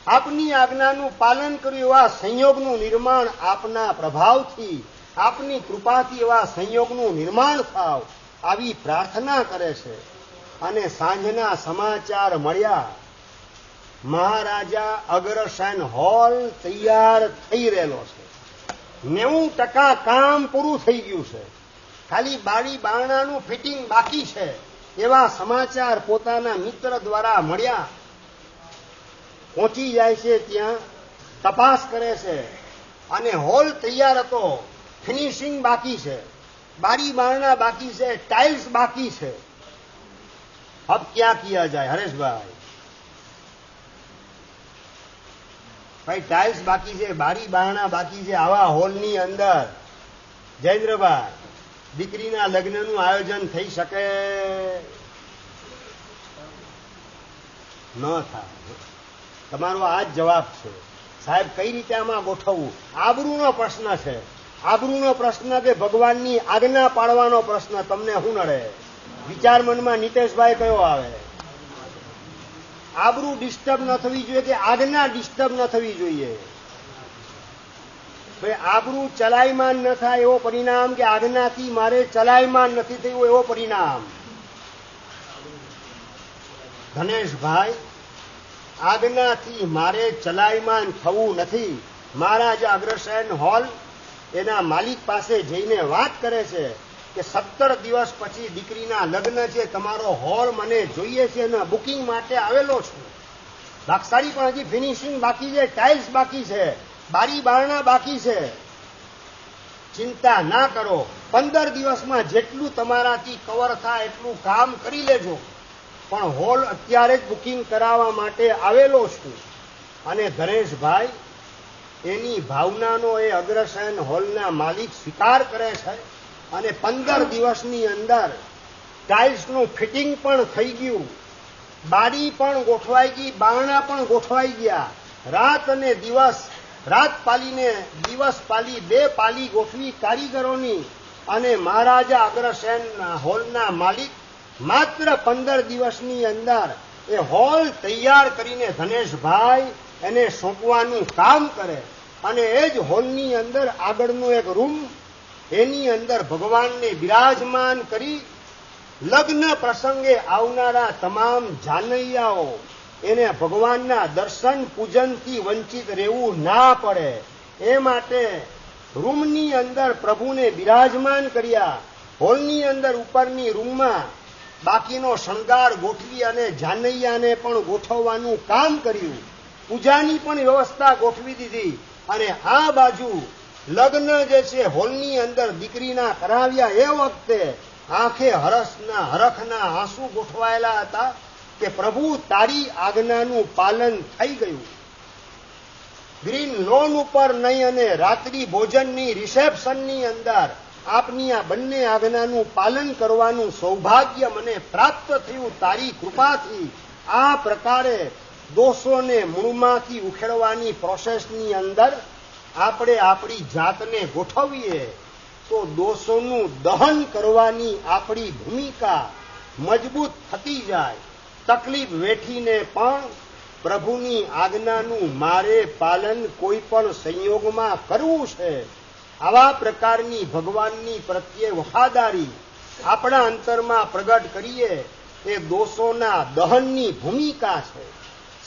આપની આજ્ઞાનું પાલન કર્યું એવા સંયોગનું નિર્માણ આપના પ્રભાવથી, આપની કૃપાથી એવા સંયોગનું નિર્માણ થાવ, આવી પ્રાર્થના કરે છે. અને સાંજના સમાચાર મળ્યા, મહારાજા અગ્રસેન હોલ તૈયાર થઈ રહેલો છે. 90% કામ પૂરું થઈ ગયું છે, ખાલી બારી બારણાનું ફિટિંગ બાકી છે, એવા સમાચાર પોતાના મિત્ર દ્વારા મળ્યા. પહોંચી જાય છે, ત્યાં તપાસ કરે છે, અને હોલ તૈયાર હતો, ફિનિશિંગ બાકી છે, બારી બારણા બાકી છે, ટાઇલ્સ બાકી છે. अब क्या किया जाए हरेशभाई? भाई टाइल्स बाकी છે, બારી બારણા બાકી છે, આવા હોલની અંદર જયેન્દ્રભાઈ દીકરીના લગ્નનું આયોજન થઈ શકે? ન થાય. તમારો આ જ જવાબ છે. સાહેબ કઈ રીતે આમાં ગોઠવવું? આબરૂનો પ્રશ્ન છે. આબરૂનો પ્રશ્ન કે ભગવાનની આજ્ઞા પાડવાનો પ્રશ્ન. તમને શું નડે? વિચાર મનમાં નીતેશભાઈ કયો આવે? આબરૂ ડિસ્ટર્બ ન થવી જોઈએ કે આજ્ઞા ડિસ્ટર્બ ન થવી જોઈએ? ભાઈ આબરૂ ચલાયમાન ન થાય એવો પરિણામ, કે આજ્ઞાથી મારે ચલાયમાન નથી થયું એવો પરિણામ. ધનેશભાઈ, આજ્ઞાથી મારે ચલાયમાન થવું નથી. મહારાજા અગ્રસેન હોલ એના માલિક પાસે જઈને વાત કરે છે કે 17 દિવસ પછી દીકરીના લગ્ન છે, તમારો હોલ મને જોઈએ છે અને બુકિંગ માટે આવેલો છું. બાકસાડી પણ હજી ફિનિશિંગ બાકી છે, ટાઇલ્સ બાકી છે, બારી બારણા બાકી છે. ચિંતા ના કરો, 15 દિવસમાં જેટલું તમારાથી કવર થાય એટલું કામ કરી લેજો, પણ હોલ અત્યારે જ બુકિંગ કરાવવા માટે આવેલો છું. અને ધનેશભાઈ એની ભાવનાનો એ અગ્રસેન હોલના માલિક સ્વીકાર કરે છે, અને 15 દિવસની અંદર ટાઇલ્સનું ફિટિંગ પણ થઈ ગયું, બારી પણ ગોઠવાઈ ગઈ, બારણા પણ ગોઠવાઈ ગયા. રાત અને દિવસ, રાત પાલીને દિવસ પાલી, 2 પાલી ગોઠવી કારીગરોની, અને મહારાજા અગ્રસેન હોલના માલિક માત્ર 15 દિવસની અંદર એ હોલ તૈયાર કરીને ધનેશભાઈ એને સોંપવાનું કામ કરે. અને એ જ હોલની અંદર આગળનો એક રૂમ, એની અંદર ભગવાનને બિરાજમાન કરી લગ્ન પ્રસંગે આવનારા તમામ જાનૈયાઓ એને ભગવાનના દર્શન પૂજનથી વંચિત રહેવું ના પડે એ માટે રૂમની અંદર પ્રભુને બિરાજમાન કર્યા. હોલની અંદર ઉપરની રૂમમાં બાકીનો શણગાર ગોઠવી અને જાનૈયાને પણ ગોઠવવાનું કામ કર્યું. પૂજાની પણ વ્યવસ્થા ગોઠવી દીધી. અને આ બાજુ લગ્ન જે છે હોલની અંદર દીકરીના કરાવ્યા એ વખતે આંખે હરખના આંસુ ગોઠવાયેલા હતા કે પ્રભુ તારી આજ્ઞાનું પાલન થઈ ગયું. ગ્રીન લોન ઉપર નહીં અને રાત્રિ ભોજનની રિસેપ્શનની અંદર આપની આ બંને આજ્ઞાનું પાલન કરવાનું સૌભાગ્ય મને પ્રાપ્ત થયું તારી કૃપાથી. આ પ્રકારે દોષોને મૂળમાંથી ઉખેડવાની પ્રોસેસની અંદર આપણે આપણી જાતને ગોઠવીએ તો દોષોનું દહન કરવાની આપણી ભૂમિકા મજબૂત થતી જાય. તકલીફ વેઠીને પણ પ્રભુની આજ્ઞાનું મારે પાલન કોઈ પણ સંયોગમાં કરવું છે. આવા પ્રકારની ભગવાનની પ્રત્યે વફાદારી આપણા અંતરમાં પ્રગટ કરીએ એ દોષોના દહનની ભૂમિકા છે.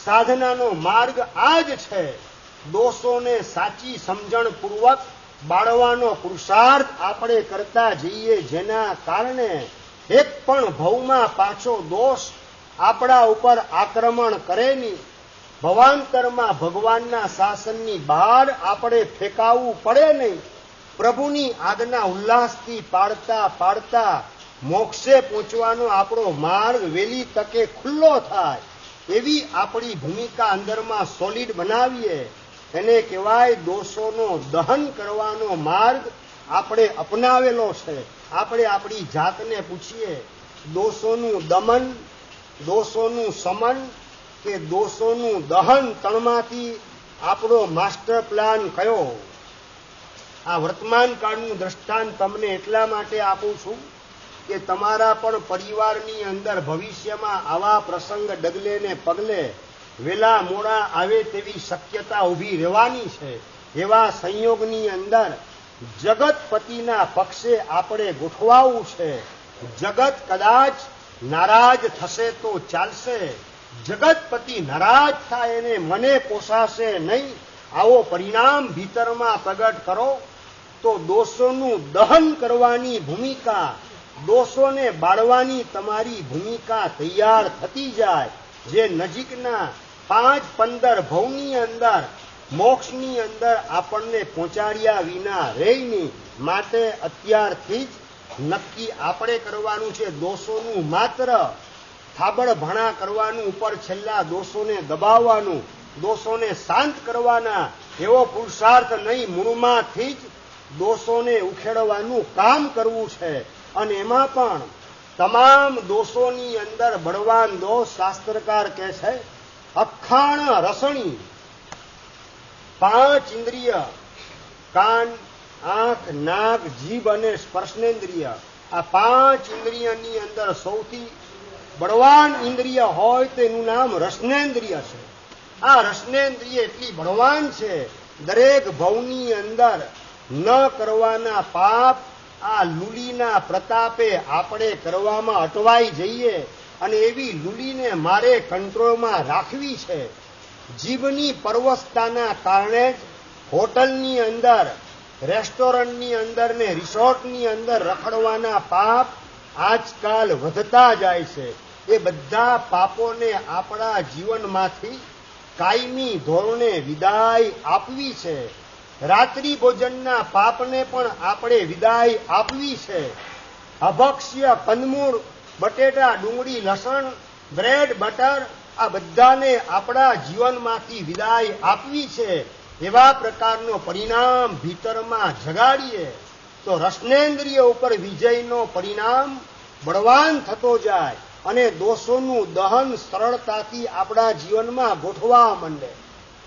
સાધનાનો માર્ગ આ જ છે. દોષોને સાચી સમજણપૂર્વક બાળવાનો પુરુષાર્થ આપણે કરતા જઈએ, જેના કારણે એક પણ ભવમાં પાછો દોષ આપણા ઉપર આક્રમણ કરે નહીં. ભવાંતરમાં ભગવાનના શાસનની બહાર આપણે ફેંકાવવું પડે નહીં. પ્રભુની આજ્ઞા ઉલ્લાસથી પાડતા પાડતા મોક્ષે પહોંચવાનો આપણો માર્ગ વહેલી તકે ખુલ્લો થાય, એવી આપણી ભૂમિકા અંદરમાં સોલિડ બનાવીએ. એને કહેવાય દોષોનો દહન કરવાનો માર્ગ આપણે અપનાવેલો છે. આપણે આપણી જાતને પૂછીએ, દોષોનું દમન, દોષોનું સમન કે દોષોનું દહન, ત્રણમાંથી આપણો માસ્ટર પ્લાન કયો? આ વર્તમાન કાળનું દ્રષ્ટાંત તમને એટલા માટે આપું છું કે તમારા પણ પરિવારની અંદર ભવિષ્યમાં આવા પ્રસંગ ડગલે ને પગલે વેલા મોડા આવે તેવી શક્યતા ઊભી રહેવાની છે. એવા સંયોગની અંદર જગતપતિના પક્ષે આપણે ગોઠવાવું છે. જગત કદાચ નારાજ થશે તો ચાલશે, જગતપતિ નારાજ થાય એને મને પોસાશે નહીં, આવો પરિણામ ભીતરમાં પ્રગટ કરો તો દોષોનું દહન કરવાની ભૂમિકા, દોષોને બાળવાની તમારી ભૂમિકા તૈયાર થતી જાય, જે નજીકના 5-15 ભવની અંદર મોક્ષની અંદર આપણને પહોંચાડ્યા વિના રહી નહીં. માટે અત્યારથી જ નક્કી આપણે કરવાનું છે. દોષોનું માત્ર થાબડ ભણા કરવાનું, ઉપર છેલ્લા દોષોને દબાવવાનું, દોષોને શાંત કરવાના એવો પુરુષાર્થ નહીં. મૂળમાંથી જ દોષોને ઉખેડવાનું કામ કરવું છે. અને એમાં પણ તમામ દોષોની અંદર બળવાન દોષ શાસ્ત્રકાર કહે છે અખાણ રસણી. 5 ઇન્દ્રિય, કાન, આંખ, નાક, જીભ અને સ્પર્શનેન્દ્રિય, આ 5 ઇન્દ્રિયની અંદર સૌથી બળવાન ઇન્દ્રિય હોય તો એનું નામ રસનેન્દ્રિય છે. આ રસનેન્દ્રિય એટલી બળવાન છે, દરેક ભવની અંદર ન કરવાના પાપ આ લુલીના પ્રતાપે આપણે કરવામાં અટવાઈ જઈએ. અને એવી લુલીને મારે કંટ્રોલમાં રાખવી છે. જીભની પરવશતાના કારણે જ હોટલની અંદર, રેસ્ટોરન્ટની અંદર ને રિસોર્ટની અંદર રખડવાના પાપ આજકાલ વધતા જાય છે. એ બધા પાપોને આપણા જીવનમાંથી કાયમી ધોરણે વિદાય આપવી છે. રાત્રિ ભોજનના પાપને પણ આપણે વિદાય આપવી છે. અભક્ષ્ય કંદમૂળ, બટેટા, ડુંગળી, લસણ, બ્રેડ, બટર, આ બધાને આપણા જીવનમાંથી વિદાય આપવી છે. એવા પ્રકારનો પરિણામ ભીતરમાં જગાડીએ તો રસનેન્દ્રિય ઉપર વિજયનો પરિણામ બળવાન થતો જાય અને દોષોનું દહન સરળતાથી આપણા જીવનમાં ગોઠવા માંડે.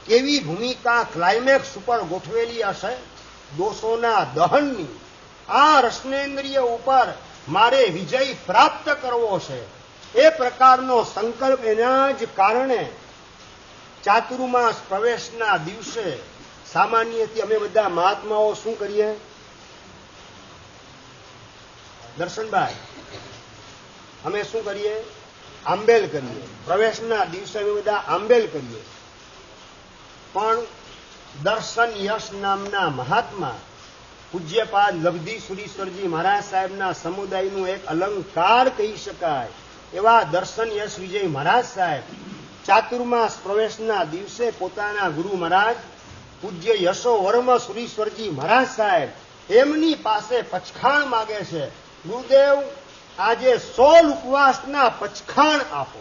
કેવી ભૂમિકા ક્લાઇમેક્સ ઉપર ગોઠવેલી હશે દોષોના દહનની. આ રસનેન્દ્રિય ઉપર મારે વિજય પ્રાપ્ત કરવો છે, એ પ્રકારનો સંકલ્પ એના જ કારણે ચાતુર્માસ પ્રવેશના દિવસે સામાન્યથી અમે બધા મહાત્માઓ શું કરીએ? દર્શનભાઈ, અમે શું કરીએ? આંબેલ કરીએ. પ્રવેશના દિવસે અમે બધા આંબેલ કરીએ. પણ દર્શન યશ નામના મહાત્મા પૂજ્યપાદ લબ્ધી સુરીશ્વરજી મહારાજ સાહેબના સમુદાયનું એક અલંકાર કહી શકાય એવા દર્શન યશ વિજય મહારાજ સાહેબ ચાતુર્માસ પ્રવેશના દિવસે પોતાના ગુરુ મહારાજ પૂજ્ય યશો વર્મ સુરીશ્વરજી મહારાજ સાહેબ એમની પાસે પચખાણ માગે છે. ગુરુદેવ, આજે 16 ઉપવાસના પચખાણ આપો.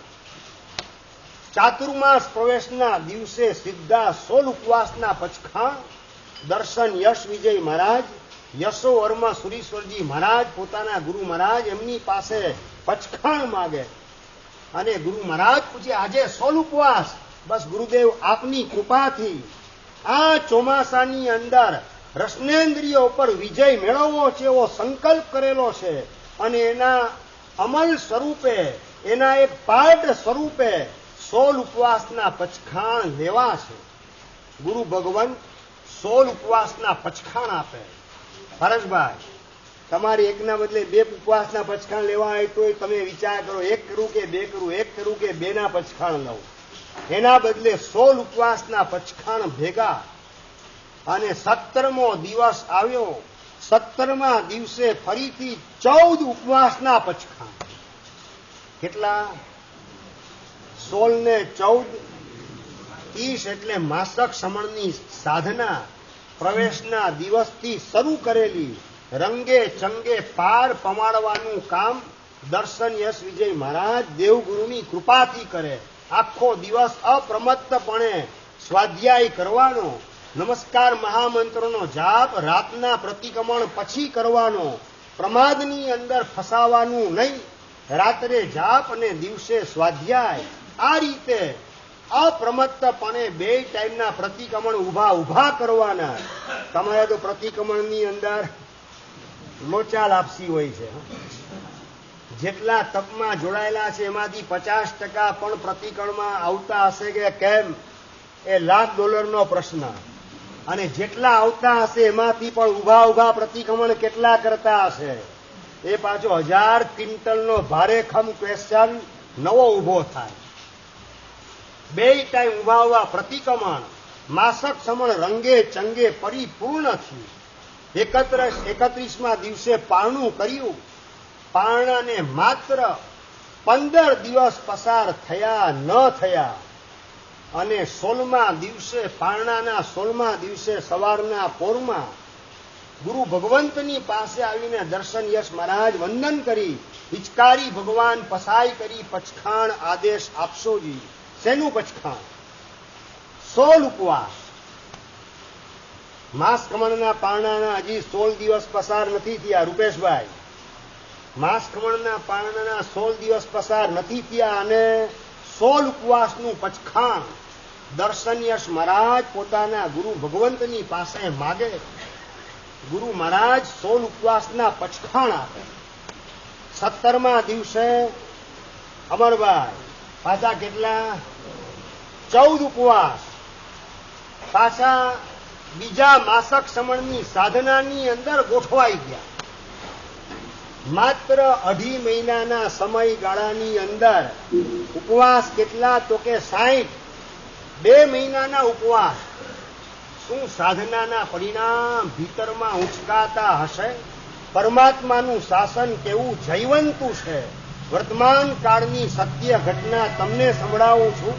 ચાતુર્માસ પ્રવેશના દિવસે સીધા 16 ઉપવાસના પચખાણ દર્શન યશ વિજય મહારાજ યશો વર્મ સુરીશ્વરજી મહારાજ પોતાના ગુરુ મહારાજ એમની પાસે પચખાણ માગે અને ગુરુ મહારાજ પૂછે આજે 16 ઉપવાસ. બસ ગુરુદેવ આપની કૃપાથી આ ચોમાસાની અંદર રસનેન્દ્રિય ઉપર વિજય મેળવવો છે એવો સંકલ્પ કરેલો છે અને એના અમલ સ્વરૂપે, એના એક પાઠ સ્વરૂપે 16 ઉપવાસના પચખાણ લેવા છે. ગુરુ ભગવાન 16 ઉપવાસના પચખાણ આપે. પરેશભાઈ, તમારે એકના બદલે 2 ઉપવાસના પચખાણ લેવા હોય તો તમે વિચાર કરો, 1 કરું કે 2 કરું, 1 કરું કે 2 ના પચખાણ લઉં. એના બદલે 16 ઉપવાસના પચખાણ ભેગા અને 17મો દિવસ આવ્યો. 17મા દિવસે ફરીથી 14 ઉપવાસના પચખાણ. કેટલા? 16 ને 14 30 એટલે માસક સમણની સાધના પ્રવેશના દિવસથી શરૂ કરેલી રંગે ચંગે પાર પમાડવાનું કામ દર્શન યશ વિજય મહારાજ દેવગુરુની કૃપાથી કરે. આખો દિવસ અપ્રમત્તપણે સ્વાધ્યાય કરવાનો, નમસ્કાર મહામંત્રનો જાપ રાતના પ્રતિક્રમણ પછી કરવાનો, પ્રમાદની અંદર ફસાવાનું નહીં, રાત્રે જાપ અને દિવસે સ્વાધ્યાય. આ રીતે અપ્રમત્તપણે 2 ટાઈમના પ્રતિક્રમણ ઊભા કરવાના. તમારે તો પ્રતિક્રમણની અંદર લોચા લાપસી હોય છે. જેટલા તપમાં જોડાયેલા છે એમાંથી 50% પણ પ્રતિક્રમણમાં આવતા હશે કે કેમ, એ $1,00,000 પ્રશ્ન. અને જેટલા આવતા હશે એમાંથી પણ ઊભા પ્રતિક્રમણ કેટલા કરતા હશે, એ પાછો 1000 ક્વિન્ટલનો ભારેખમ ક્વેશ્ચન નવો ઊભો થાય. 2 ટાઈમ ઊભા પ્રતિક્રમણ માસક સમણ રંગે ચંગે પરિપૂર્ણ થયું. 31મા દિવસે પારણું કર્યું. પારણાને માત્ર 15 દિવસ પસાર થયા ન થયા અને 16મા દિવસે પારણાના 16મા દિવસે સવારના પોરમાં ગુરુ ભગવંતની પાસે આવીને દર્શન યશ મહારાજ વંદન કરી, હિચકારી ભગવાન પસાઈ કરી, પચખાણ આદેશ આપશોજી. શેનું પચખાણ? 16 ઉપવાસ. માસ ખમણના પારણાના હજી 16 દિવસ પસાર નથી થયા. રૂપેશભાઈ, માસ ખમણના પારણાના 16 દિવસ પસાર નથી થયા અને 16 ઉપવાસનું પચખાણ દર્શન યશ મહારાજ પોતાના ગુરુ ભગવંતની પાસે માગે. ગુરુ મહારાજ 16 ઉપવાસના પચખાણ આપે. 17મા દિવસે અમરભાઈ પાછા કેટલા? 14 ઉપવાસ. પાછા બીજા માસક સમણની સાધનાની અંદર ગોઠવાઈ ગયા. માત્ર 2.5 મહિનાના સમયગાળાની અંદર ઉપવાસ કેટલા? તો કે 60. 2 મહિનાના ઉપવાસ. શું સાધનાના પરિણામ ભીતરમાં ઉંચકાતા હશે? પરમાત્માનું શાસન કેવું જયવંતું છે. વર્તમાન કાળની સત્ય ઘટના તમને સંભળાવું છું.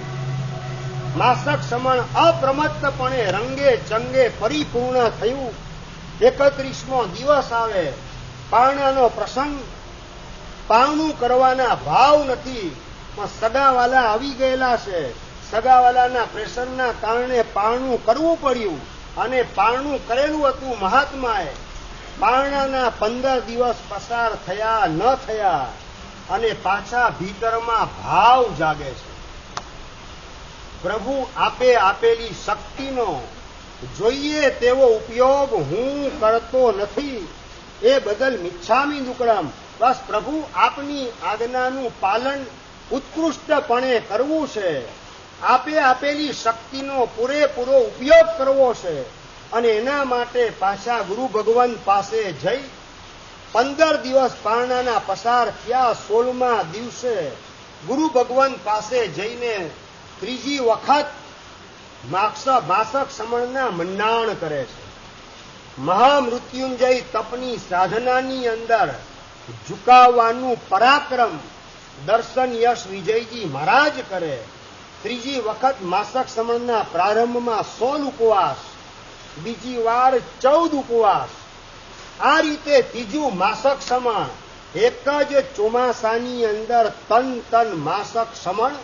માસક સમણ અપ્રમત્તપણે રંગે ચંગે પરિપૂર્ણ થયું. 31મો દિવસ આવે, પારણાનો પ્રસંગ. પારણું કરવાના ભાવ નથી, પણ સગાવાલા આવી ગયેલા છે. સગાવાલાના પ્રેશરના કારણે પારણું કરવું પડ્યું અને પારણું કરેલું હતું મહાત્માએ. પારણાના 15 દિવસ પસાર થયા ન થયા અને પાછા ભીતરમાં ભાવ જાગે છે. પ્રભુ આપે આપેલી શક્તિનો જોઈએ તેવો ઉપયોગ હું કરતો નથી, એ બદલ મિચ્છામી દુક્કડમ. બસ પ્રભુ આપની આજ્ઞાનું પાલન ઉત્કૃષ્ટપણે કરવું છે. આપે આપેલી શક્તિનો પૂરેપૂરો ઉપયોગ કરવો છે અને એના માટે પાછા ગુરુ ભગવાન પાસે જઈ 15 દિવસ પારણાના પસાર થયા. 16મા દિવસે ગુરુ ભગવાન પાસે જઈને ત્રીજી વખત માસક સમણના મંડાણ કરે છે. મહામૃત્યુંજય તપની સાધનાની અંદર ઝુકાવવાનું પરાક્રમ દર્શન યશ વિજયજી મહારાજ કરે. ત્રીજી વખત માસક સમણના પ્રારંભમાં 16 ઉપવાસ, બીજી વાર 14 ઉપવાસ. આ રીતે ત્રીજું માસક સમણ. એક જ ચોમાસાની અંદર તન માસક સમણ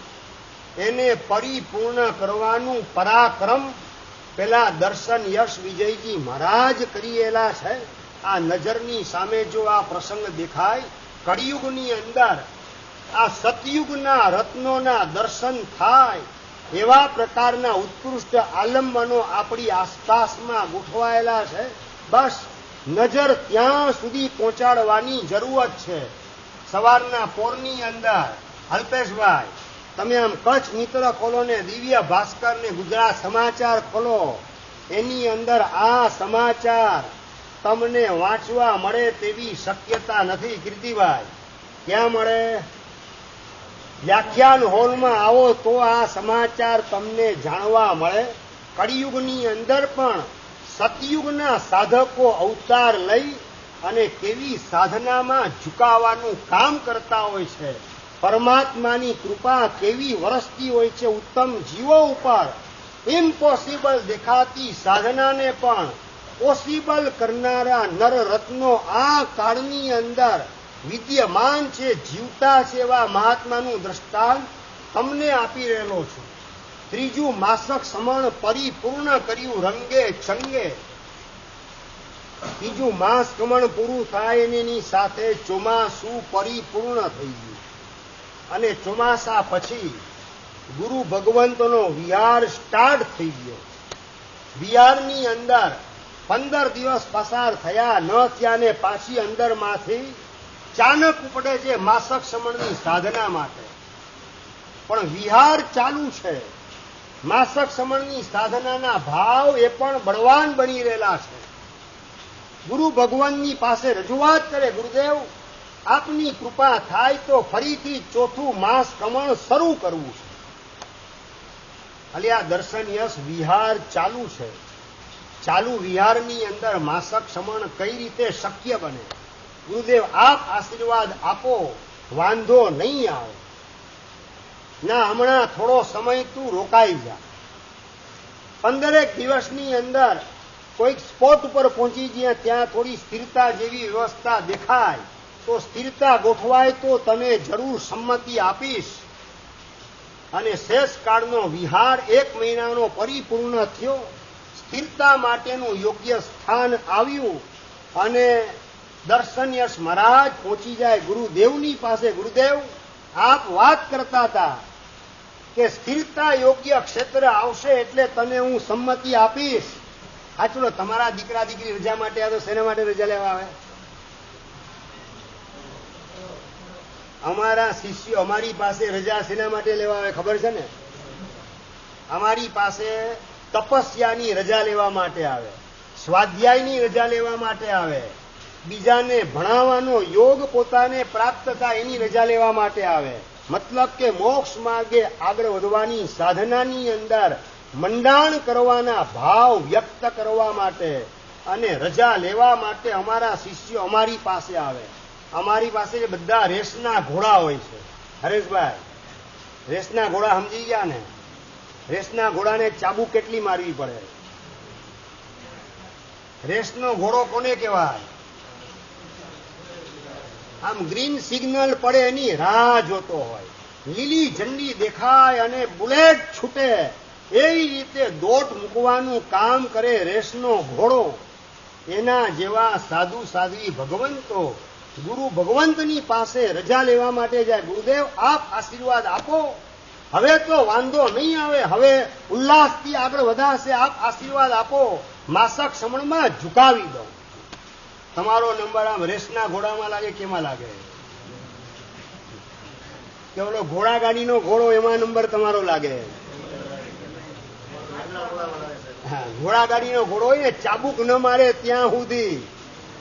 એને પરિપૂર્ણ કરવાનું પરાક્રમ પેલા દર્શન યશ વિજયજી મહારાજ કરેલા છે. આ નજરની સામે જો આ પ્રસંગ દેખાય, કળિયુગની અંદર આ સતયુગના રત્નોના દર્શન થાય એવા પ્રકારના ઉત્કૃષ્ટ આલંબનો આપણી આસપાસમાં ગોઠવાયેલા છે. બસ નજર ત્યાં સુધી પહોંચાડવાની જરૂરત છે. સવારના પોરની અંદર અલ્પેશભાઈ, તમે આમ કચ્છ મિત્ર ખોલો ને દિવ્ય ભાસ્કર ને ગુજરાત સમાચાર ખોલો, એની અંદર આ સમાચાર તમને વાંચવા મળે તેવી શક્યતા નથી. કીર્તિભાઈ, ક્યાં મળે? વ્યાખ્યાન હોલમાં આવો તો આ સમાચાર તમને જાણવા મળે. કળિયુગની અંદર પણ સતયુગના સાધકો અવતાર લઈ અને કેવી સાધનામાં ઝુકાવાનું કામ કરતા હોય છે. પરમાત્માની કૃપા કેવી વરસતી હોય છે ઉત્તમ જીવો ઉપર. ઇમ્પોસિબલ દેખાતી સાધનાને પણ પોસિબલ કરનારા નરરત્નો આ કાળની અંદર વિદ્યમાન છે, જીવતા છે. એવા મહાત્માનું દ્રષ્ટાંત તમને આપી રહેલો છું. ત્રીજું માસક સમણ પરિપૂર્ણ કર્યું રંગે છંગે. ત્રીજું માસ કમણ પૂરું થાય એની સાથે ચોમાસું પરિપૂર્ણ થઈ ગયું અને ચોમાસા પછી ગુરુ ભગવંતનો વિહાર સ્ટાર્ટ થઈ ગયો. વિહારની અંદર 15 દિવસ પસાર થયા ન થયા ને પાછી અંદરમાંથી ચાનક ઉપડે છે માસક સમણની સાધના માટે. પણ વિહાર ચાલુ છે. માસક સમણની સાધનાના ભાવ એ પણ બળવાન બની રહેલા છે. ગુરુ ભગવાનની પાસે રજૂઆત કરે, ગુરુદેવ આપની કૃપા થાય તો ફરીથી ચોથું માસ કમણ શરૂ કરવું છે. અલ્યા દર્શન યશ વિહાર ચાલુ છે. ચાલુ વિહારની અંદર માસક સમણ કઈ રીતે શક્ય બને? ગુરુદેવ આપ આશીર્વાદ આપો, વાંધો નહીં આવે. ના, હમણાં થોડો સમય તું રોકાઈ જા. 15 દિવસની અંદર કોઈક સ્પોટ ઉપર પહોંચી ગયા, ત્યાં થોડી સ્થિરતા જેવી વ્યવસ્થા દેખાય તો સ્થિરતા ગોઠવાય તો તને જરૂર સંમતિ આપીશ. અને શેષ કાળનો વિહાર 1 મહિનાનો પરિપૂર્ણ થયો. સ્થિરતા માટેનું યોગ્ય સ્થાન આવ્યું અને દર્શન યશ મહારાજ પહોંચી જાય ગુરુદેવની પાસે. ગુરુદેવ આપ વાત કરતા હતા કે સ્થિરતા યોગ્ય ક્ષેત્ર આવશે એટલે તને હું સંમતિ આપીશ. હા, ચલો તમારા દીકરા દીકરી રજા માટે આ તો શેના માટે રજા લેવા આવે? અમારા શિષ્યો અમારી પાસે રજા શેના માટે લેવા આવે ખબર છે ને? અમારી પાસે તપસ્યાની રજા લેવા માટે આવે, સ્વાધ્યાયની રજા લેવા માટે આવે, બીજાને ભણાવવાનો યોગ પોતાને પ્રાપ્ત થાય એની રજા લેવા માટે આવે. મતલબ કે મોક્ષ માર્ગે આગળ વધવાની સાધનાની અંદર મંડાણ કરવાના ભાવ વ્યક્ત કરવા માટે અને રજા લેવા માટે અમારા શિષ્યો અમારી પાસે આવે. અમારી પાસે બધા રેસના ઘોડા હોય છે. હરેશભાઈ, રેસના ઘોડા સમજી ગયા ને? રેસના ઘોડાને ચાબુક કેટલી મારવી પડે? રેસનો ઘોડો કોને કહેવાય? આમ ગ્રીન સિગ્નલ પડે એની રાહ જોતો હોય, લીલી ઝંડી દેખાય અને બુલેટ છૂટે એવી રીતે દોટ મૂકવાનું કામ કરે રેસનો ઘોડો. એના જેવા સાધુ સાધ્વી ભગવંતો ગુરુ ભગવંતની પાસે રજા લેવા માટે જાય. ગુરુદેવ આપ આશીર્વાદ આપો, હવે તો વાંધો નહીં આવે, હવે ઉલ્લાસથી આગળ વધાશે, આપ આશીર્વાદ આપો, માસક સમણમાં ઝુકાવી દો. તમારો નંબર આમ રેસના ઘોડામાં લાગે કેમાં લાગે? કે ઓલો ઘોડાગાડીનો ઘોડો એમાં નંબર તમારો લાગે? હા, ઘોડાગાડીનો ઘોડો હોય ને ચાબુક ન મારે ત્યાં સુધી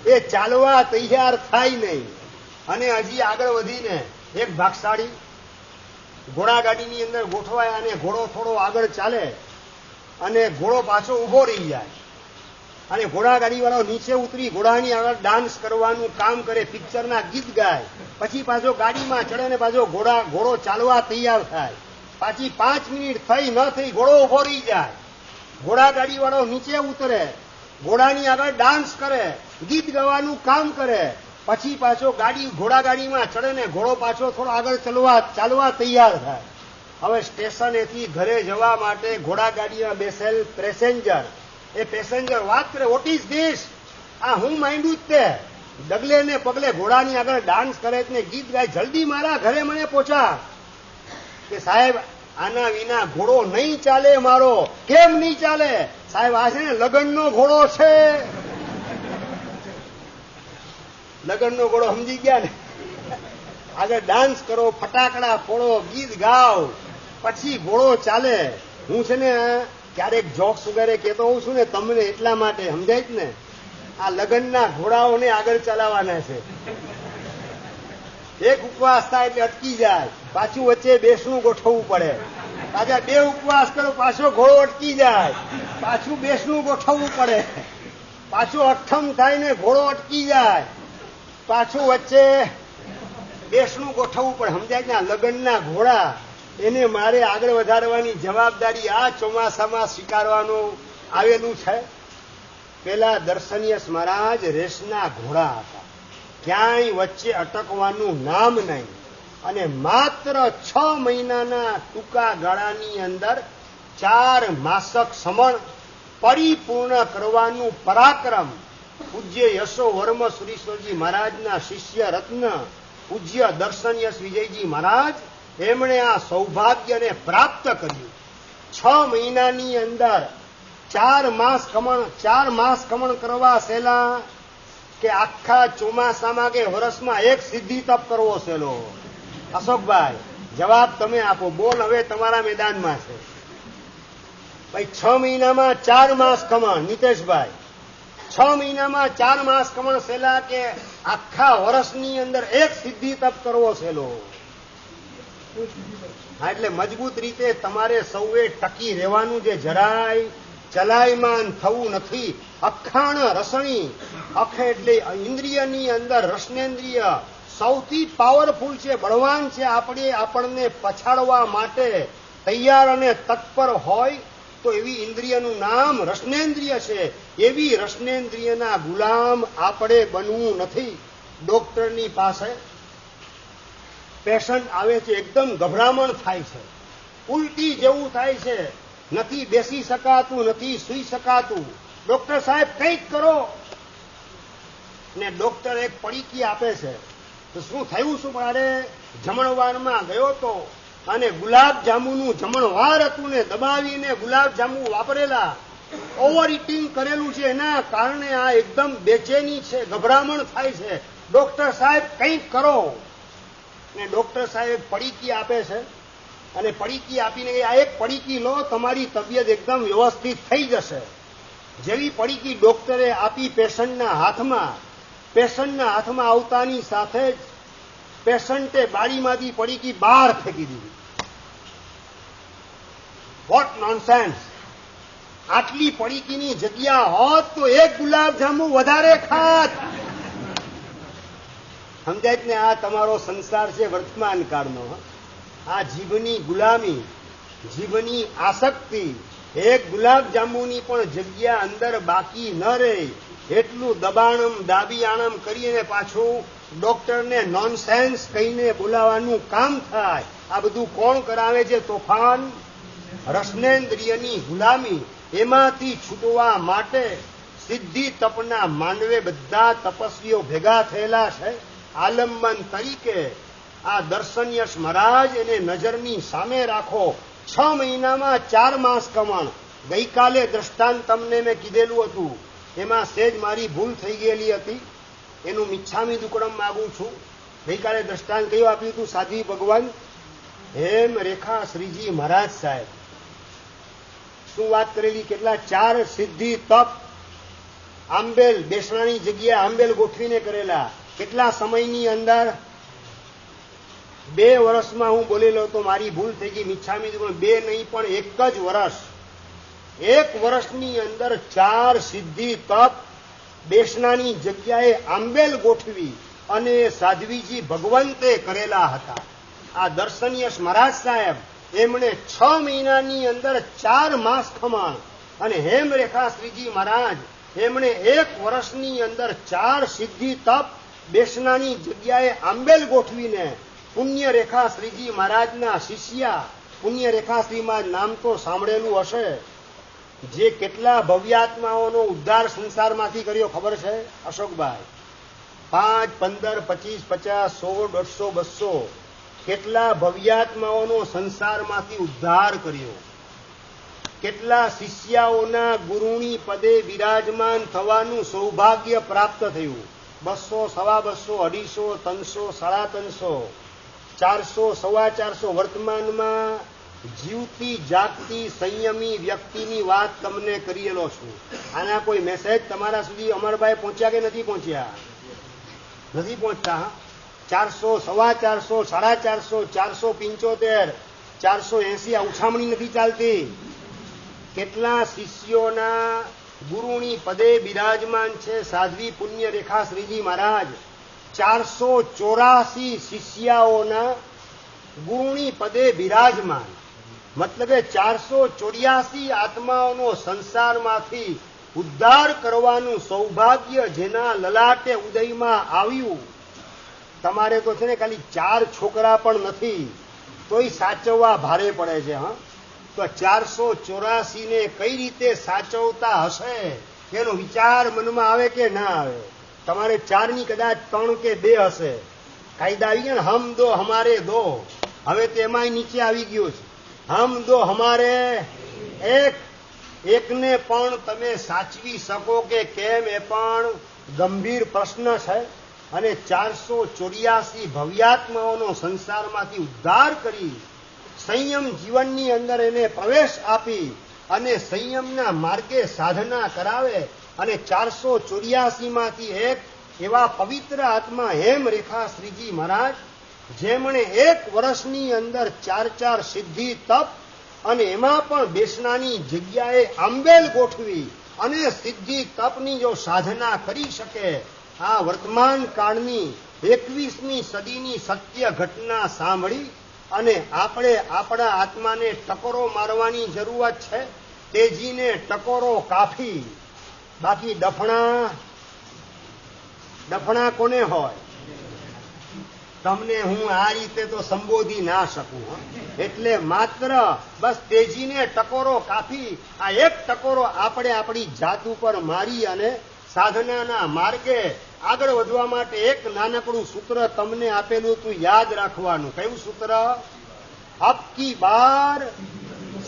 એ ચાલવા તૈયાર થાય નહીં. અને હજી આગળ વધીને એક ભાગશાળી ઘોડાગાડીની અંદર ગોઠવાય અને ઘોડો થોડો આગળ ચાલે અને ઘોડો પાછો ઉભો રહી જાય અને ઘોડાગાડી વાળો નીચે ઉતરી ઘોડાની આગળ ડાન્સ કરવાનું કામ કરે, પિક્ચરના ગીત ગાય, પછી પાછો ગાડીમાં ચડે ને પાછો ઘોડો ચાલવા તૈયાર થાય. પાછી 5 મિનિટ થઈ ન થઈ ઘોડો ઉભો રહી જાય, ઘોડાગાડી વાળો નીચે ઉતરે, ઘોડાની આગળ ડાન્સ કરે, ગીત ગાવાનું કામ કરે, પછી પાછો ઘોડાગાડીમાં ચડે ને ઘોડો પાછો થોડો આગળ ચાલવા તૈયાર થાય. હવે સ્ટેશનેથી ઘરે જવા માટે ઘોડાગાડીમાં બેસેલ પેસેન્જર, એ પેસેન્જર વાત કરે, વોટ ઇઝ ધીસ? આ હું માંડ્યું જ તે ડગલે ને પગલે ઘોડાની આગળ ડાન્સ કરે ને ગીત ગાય, જલ્દી મારા ઘરે મને પહોંચા. કે સાહેબ આના વિના ઘોડો નહીં ચાલે મારો. કેમ નહીં ચાલે? સાહેબ આ છે ને લગ્નનો ઘોડો છે. લગ્નનો ઘોડો સમજી ગયા ને? આગળ ડાન્સ કરો, ફટાકડા ફોડો, ગીત ગાઓ, પછી ઘોડો ચાલે. હું છે ને ક્યારેક જોક્સ વગેરે કહેતો હોઉં છું ને તમને એટલા માટે સમજાય જ ને. આ લગ્નના ઘોડાઓને આગળ ચલાવવાના છે. એક ઉપવાસ થાય એટલે અટકી જાય, પાછું વચ્ચે બેસણું ગોઠવવું પડે. પાછા 2 ઉપવાસ કરો, પાછો ઘોડો અટકી જાય, પાછું બેસણું ગોઠવવું પડે. પાછું અઠમ થાય ને ઘોડો અટકી જાય, પાછું વચ્ચે બેસણું ગોઠવવું પડે. સમજાય ને? લગ્નના ઘોડા એને મારે આગળ વધારવાની જવાબદારી આ ચોમાસામાં સ્વીકારવાનું આવેલું છે. પેલા દર્શનીય મહારાજ રેસના ઘોડા હતા, ક્યાંય વચ્ચે અટકવાનું નામ નહીં, અને માત્ર 6 મહિનાના ટૂંકા ગાળાની અંદર 4 માસક સમણ પરિપૂર્ણ કરવાનું પરાક્રમ પૂજ્ય યશો વર્મ સુરીશ્વરજી મહારાજના શિષ્ય રત્ન પૂજ્ય દર્શનીય વિજયજી મહારાજ એમણે આ સૌભાગ્યને પ્રાપ્ત કર્યું. 6 મહિનાની અંદર 4 માસ કમણ કરવા સહેલા કે આખા ચોમાસામાં કે વર્ષમાં એક સિદ્ધિ તપ કરવો સહેલો? અશોકભાઈ જવાબ તમે આપો. બોલ, હવે તમારા મેદાનમાં છે ભાઈ. 6 મહિનામાં 4 માસ કમણ. નીતેશભાઈ, 6 મહિનામાં 4 માસ કમણ સહેલા કે આખા વર્ષની અંદર એક સિદ્ધિ તપ કરવો સહેલો? હા, એટલે મજબૂત રીતે તમારે સૌએ ટકી રહેવાનું છે. જરાય ચલાયમાન થવું નથી. અખાણ રસણી, અખ એટલે ઇન્દ્રિયની અંદર રસનેન્દ્રિય સૌથી પાવરફુલ છે, બળવાન છે. આપણને પછાડવા માટે તૈયાર અને તત્પર હોય તો એવી ઇન્દ્રિયનું નામ રસનેન્દ્રિય છે. એવી રસનેન્દ્રિયના ગુલામ આપણે બનવું નથી. ડોક્ટરની પાસે પેશન્ટ આવે છે, એકદમ ગભરામણ થાય છે, ઉલટી જેવું થાય છે, નથી બેસી શકાતું, નથી સૂઈ શકાતું. ડોક્ટર સાહેબ કંઈક કરો, ને ડોક્ટર એક પડીકી આપે છે. તો શું થયું? શું? અરે જમણવારમાં ગયો તો અને ગુલાબજાંબુનું જમણવાર હતું ને દબાવીને ગુલાબજાંબુ વાપરેલા, ઓવર ઇટિંગ કરેલું છે, એના કારણે આ એકદમ બેચેની છે, ગભરામણ થાય છે. ડોક્ટર સાહેબ કંઈક કરો. ને ડોક્ટર સાહેબ પડીકી આપે છે, અને પડીકી આપીને આ એક પડીકી લો, તમારી તબિયત એકદમ વ્યવસ્થિત થઈ જશે. જેવી પડીકી ડોક્ટરે આપી પેશન્ટના હાથમાં આવતાની સાથે જ પેશન્ટે બારીમાંથી પડીકી બહાર ફેંકી દીધી. What nonsense! આટલી પડીકીની જગ્યા હોત તો એક ગુલાબજાંબુ વધારે ખાત. સમજાય ને? આ તમારો સંસાર છે વર્તમાન કાળનો. આ જીભની ગુલામી, જીભની આસક્તિ, એક ગુલાબજાંબુની પણ જગ્યા અંદર બાકી ન રહે એટલું દબાણમ દાબીયાણમ કરીને પાછું ડોક્ટરને નોનસેન્સ કહીને બોલાવવાનું કામ થાય. આ બધું કોણ કરાવે છે? તોફાન રસનેન્દ્રિયની ગુલામી. એમાંથી છૂટવા માટે સિદ્ધિ તપના માંડવે બધા તપસ્વીઓ ભેગા થયેલા છે. આલંબન તરીકે આ દર્શનીય મહારાજ એને નજરની સામે રાખો. 6 મહિનામાં 4 માસ કમણ. ગઈકાલે દ્રષ્ટાંત તમને મેં કીધેલું હતું, એમાં સેજ મારી ભૂલ થઈ ગયેલી હતી, એનું મિચ્છામી દુક્કડમ માગું છું. ગઈકાલે દ્રષ્ટાંત કયું આપ્યું હતું? સાધ્વી ભગવાન હેમ રેખા શ્રીજી મહારાજ સાહેબ શું વાત કરેલી? કેટલા 4 સિદ્ધિ તપ આંબેલ, બેસણાની જગ્યાએ આંબેલ ગોઠવીને કરેલા. કેટલા સમયની અંદર? 2 વર્ષમાં હું બોલેલો તો મારી ભૂલ થઈ ગઈ. મિચ્છામી દુક્કડમ 2 નહીં પણ 1 જ વર્ષ. 1 વર્ષની અંદર 4 સિદ્ધિ તપ બેસણાની જગ્યાએ આંબેલ ગોઠવી અને સાધ્વીજી ભગવંતે કરેલા હતા. આ દર્શનીય મહારાજ સાહેબ એમણે 6 મહિનાની અંદર 4 માસ ખમણ, અને હેમરેખા શ્રીજી મહારાજ એમણે 1 વર્ષની અંદર 4 સિદ્ધિ તપ બેસણાની જગ્યાએ આંબેલ ગોઠવીને પુણ્યરેખા શ્રીજી મહારાજના શિષ્યા, પુણ્યરેખા શ્રી મહારાજ નામ તો સાંભળેલું હશે, જે કેટલા ભવ્યાત્માઓનો ઉદ્ધાર સંસારમાંથી કર્યો ખબર છે અશોકભાઈ? 5, 15, 25, 50, 100, 150, 200 કેટલા ભવ્યાત્માઓનો સંસારમાંથી ઉદ્ધાર કર્યો. કેટલા શિષ્યાઓના ગુરુની પદે વિરાજમાન થવાનું સૌભાગ્ય પ્રાપ્ત થયું. 200, 250, 250, 300, 350, 400, 450 વર્તમાનમાં જીવતી જાગતી સંયમી વ્યક્તિની વાત તમને કરેલો છું. આના કોઈ મેસેજ તમારા સુધી અમરભાઈ પહોંચ્યા કે નથી પહોંચ્યા? નથી પહોંચતા. 400, 450, 450, 475, 480 આ ઉછામણી નથી ચાલતી. કેટલા શિષ્યોના ગુરુની પદે બિરાજમાન છે સાધ્વી પુણ્ય રેખા શ્રીજી મહારાજ. 484 શિષ્યાઓના ગુરુની પદે બિરાજમાન. મતલબે 484 આત્માઓનો સંસારમાંથી ઉદ્ધાર કરવાનું સૌભાગ્ય જેના લલાટે ઉદયમાં આવ્યું. તમારે તો છે ને ખાલી 4 છોકરા પણ નથી તોય સાચવવા ભારે પડે છે. હા, તો 484 ને કઈ રીતે સાચવતા હશે એનો વિચાર મનમાં આવે કે ના આવે? તમારે 4 ની કદાચ 3 કે 2 હશે. કાયદા આવી ગયા ને, હમ દો હમારે દો. હવે તેમાંય નીચે આવી ગયો છે, હમ દો હમારે એક. એકને પણ તમે સાચવી શકો કે કેમ એ પણ ગંભીર પ્રશ્ન છે. અને 484 ભવ્યાત્માઓનો સંસારમાંથી ઉદ્ધાર કરી સંયમ જીવનની અંદર એને પ્રવેશ આપી અને સંયમના માર્ગે સાધના કરાવે. અને 484 માંથી એક એવા પવિત્ર આત્મા હેમ રેખા શ્રીજી મહારાજ, જેમણે 1 વર્ષની અંદર 4 સિદ્ધિ તપ અને એમાં પણ બેસનાની જગ્યાએ આંબેલ ગોઠવી અને સિદ્ધિ તપની જો સાધના કરી શકે. આ વર્તમાન કાળની 21મી સદીની સત્ય ઘટના સાંભળી અને આપણે આપણા આત્માને ટકોરો મારવાની જરૂરત છે. તેજીને ટકોરો કાફી. બાકી ડફણા કોને હોય? તમને હું આ રીતે તો સંબોધી ના શકું. એટલે માત્ર બસ તેજીને ટકોરો કાફી. આ એક ટકોરો આપણે આપણી જાત ઉપર મારી અને સાધનાના માર્ગે આગળ વધવા માટે એક નાનકડું સૂત્ર તમને આપેલું હતું, યાદ રાખવાનું. કયું સૂત્ર? અબ કી બાર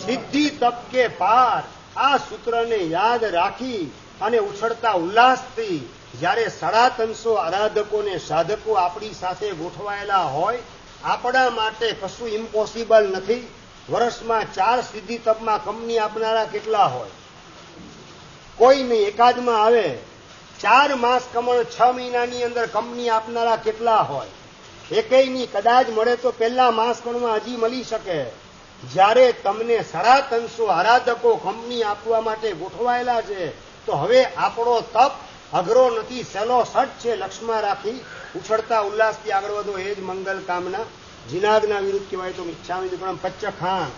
સિદ્ધિ તપ કે પાર. આ સૂત્રને યાદ રાખી અને ઉછળતા ઉલ્લાસથી જ્યારે 350 આરાધકોને સાધકો આપણી સાથે ગોઠવાયેલા હોય, આપણા માટે કશું ઇમ્પોસિબલ નથી. વર્ષમાં 4 સિદ્ધિ તપમાં કંપની આપનારા કેટલા હોય? કોઈ નહીં, એકાદમાં આવે. 4 માસ કમણ 6 મહિનાની અંદર કંપની આપનારા કેટલા હોય? એકેયની. કદાચ મળે તો પહેલા માસ કમણમાં હજી મળી શકે. જ્યારે તમને 350 આરાધકો કંપની આપવા માટે ગોઠવાયેલા છે, તો હવે આપણો તપ અઘરો નથી, સહેલો સટ છે. લક્ષ્યમાં રાખી ઉછળતા ઉલ્લાસથી આગળ વધો એ જ મંગલ કામના. જીનાગના વિરુદ્ધ કહેવાય તો મિચ્છામિ દુક્કડમ પચ્ચખાણ.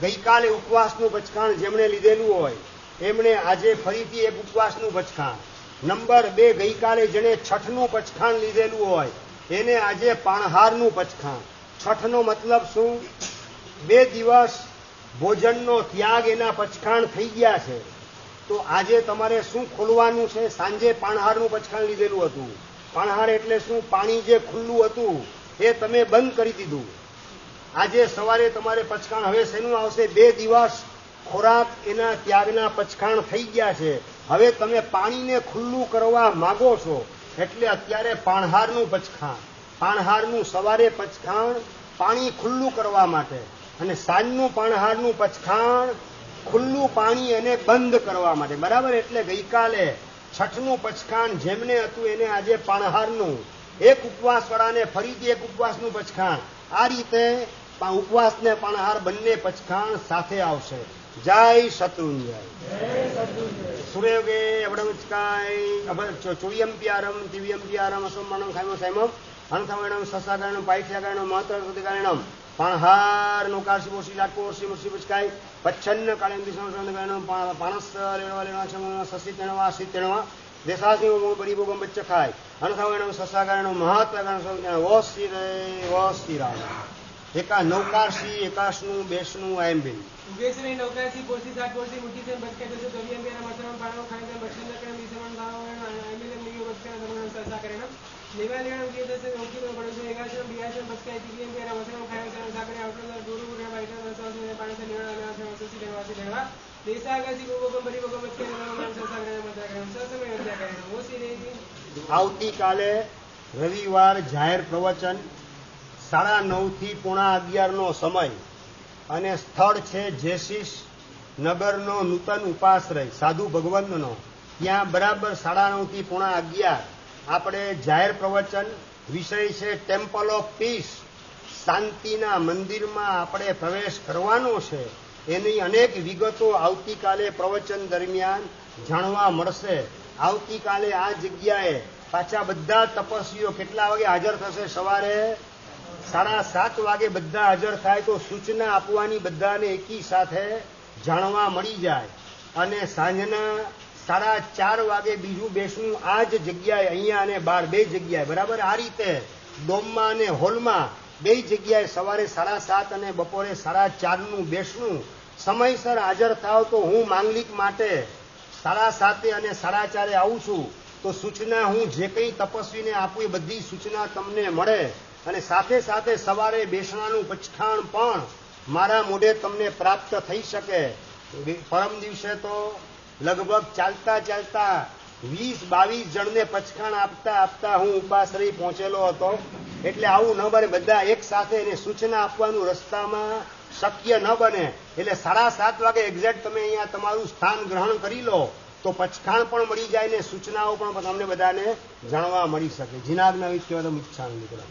ગઈકાલે ઉપવાસનું પચખાણ જેમણે લીધેલું હોય એમણે આજે ફરીથી એક ઉપવાસનું પચખાણ. નંબર 2, ગઈકાલે જેણે છઠનું પચખાણ લીધેલું હોય એને આજે પાણહારનું પચખાણ. છઠનો મતલબ શું? 2 દિવસ ભોજનનો ત્યાગ એના પચખાણ થઈ ગયા છે. તો આજે તમારે શું ખોલવાનું છે? સાંજે પાણહારનું પચખાણ લીધેલું હતું. પાણહાર એટલે શું? પાણી જે ખુલ્લું હતું એ તમે બંધ કરી દીધું. આજે સવારે તમારે પચખાણ. હવે શેનું આવશે? 2 દિવસ ખોરાક એના ત્યાગના પચખાણ થઈ ગયા છે. હવે તમે પાણીને ખુલ્લું કરવા માગો છો એટલે અત્યારે પાણહારનું પચખાણ. પાણહારનું સવારે પચખાણ પાણી ખુલ્લું કરવા માટે, અને સાંજનું પાણહારનું પચખાણ ખુલ્લું પાણી એને બંધ કરવા માટે. બરાબર? એટલે ગઈકાલે છઠનું પચખાણ જેમને હતું એને આજે પાણહારનું. એક ઉપવાસવાળાને ફરીથી એક ઉપવાસનું પચખાણ. આ રીતે ઉપવાસને પાણહાર બંને પચખાણ સાથે આવશે. જય શત્રુંજય. સૂર્યયોગે અવડમચકાય ચોવીયમ પ્યારમ દિવ્યમ પ્યારમ અસમણમ ખાયમ સાયમમ અનથાવણમ સસાગારણમ પાઇઠ્યાગારણમ મહત્વગારણમ પાણહાર નૌકાશી બોશી લાટકો ઓરસી મુરસી પચકાય પચ્છન્ન કાળેમ દિશમ પાણસ લેણવા લેણવા સસી તેણવા સી તેણવા દેશાસી બરી બોગમ બચ્ચ ખાય અનથાવણમ સસાગારણમ મહત્વગારણ ઓસ્તી રે ઓસ્તી રામ. એકા નૌકાશી એકાશનું બેસનું આયંબિન ઉગેશ્વરી નૌકાશી કોશી સાત કોશી મુઠ્ઠી સે બચકે જશે દવિયમ પેરા મસરમ પાણો ખાય બચ્ચન કરે વિસમણ દાવણ આયમિલે મિયો બચકે દમણ સસા કરે લેવાલેણ કે દસે ઓકી નો પડે એકાશમ બિયાશમ બચકે દિવ્યમ પેરા મસરમ ખાય સાકરે આઉટર ગુરુ ગુરુ બાઈટર રસવાસ પાણી સે લેણા લેણા સસી દેવાસી દેવા દેશાગાસી ગોગમ બરી ગોગમ બચકે દમણ સસા કરે મત કરે સસમે મત કરે ઓસી રે. આવતીકાલે રવિવાર જાહેર પ્રવચન 9:30 થી 10:15 સમય અને સ્થળ છે જેશીશ નગરનો નૂતન ઉપાશ્રય સાધુ ભગવંતનો. ત્યાં બરાબર 9:30 થી 10:45 આપણે જાહેર પ્રવચન. વિષય છે ટેમ્પલ ઓફ પીસ. શાંતિના મંદિરમાં આપણે પ્રવેશ કરવાનો છે. એની અનેક વિગતો આવતીકાલે પ્રવચન દરમિયાન જાણવા મળશે. આવતીકાલે આ જગ્યાએ પાછા બધા તપસ્વીઓ કેટલા વાગે હાજર થશે? સવારે 7:30 વાગે બધા હાજર થાય તો સૂચના આપવાની બધાને એકી સાથે જાણવા મળી જાય. અને સાંજના 4:30 વાગે બીજું બેસવું આ જ જગ્યાએ, અહીંયા અને બહાર બે જગ્યાએ, બરાબર આ રીતે ડોમમાં અને હોલમાં બે જગ્યાએ સવારે 7:30 અને બપોરે 4:30 બેસવું. સમયસર હાજર થાવ તો હું માંગલિક માટે 7:30 અને 4:30 આવું છું. તો સૂચના હું જે કંઈ તપસ્વીને આપું એ બધી સૂચના તમને મળે. અને સાથે સાથે સવારે બેસણાનું પચખાણ પણ મારા મોઢે તમને પ્રાપ્ત થઈ શકે. પરમ દિવસે તો લગભગ ચાલતા 20-22 જણને પચખાણ આપતા હું ઉપાશ્રય પહોંચેલો હતો. એટલે આવું ન બને, બધા એક સાથે એને સૂચના આપવાનું રસ્તામાં શક્ય ન બને. એટલે 7:30 વાગે એક્ઝેક્ટ તમે અહીંયા તમારું સ્થાન ગ્રહણ કરી લો તો પચખાણ પણ મળી જાય ને સૂચનાઓ પણ તમને બધાને જાણવા મળી શકે. જીનાજ્ઞા વિદ્યામ ઈચ્છા નીકળે.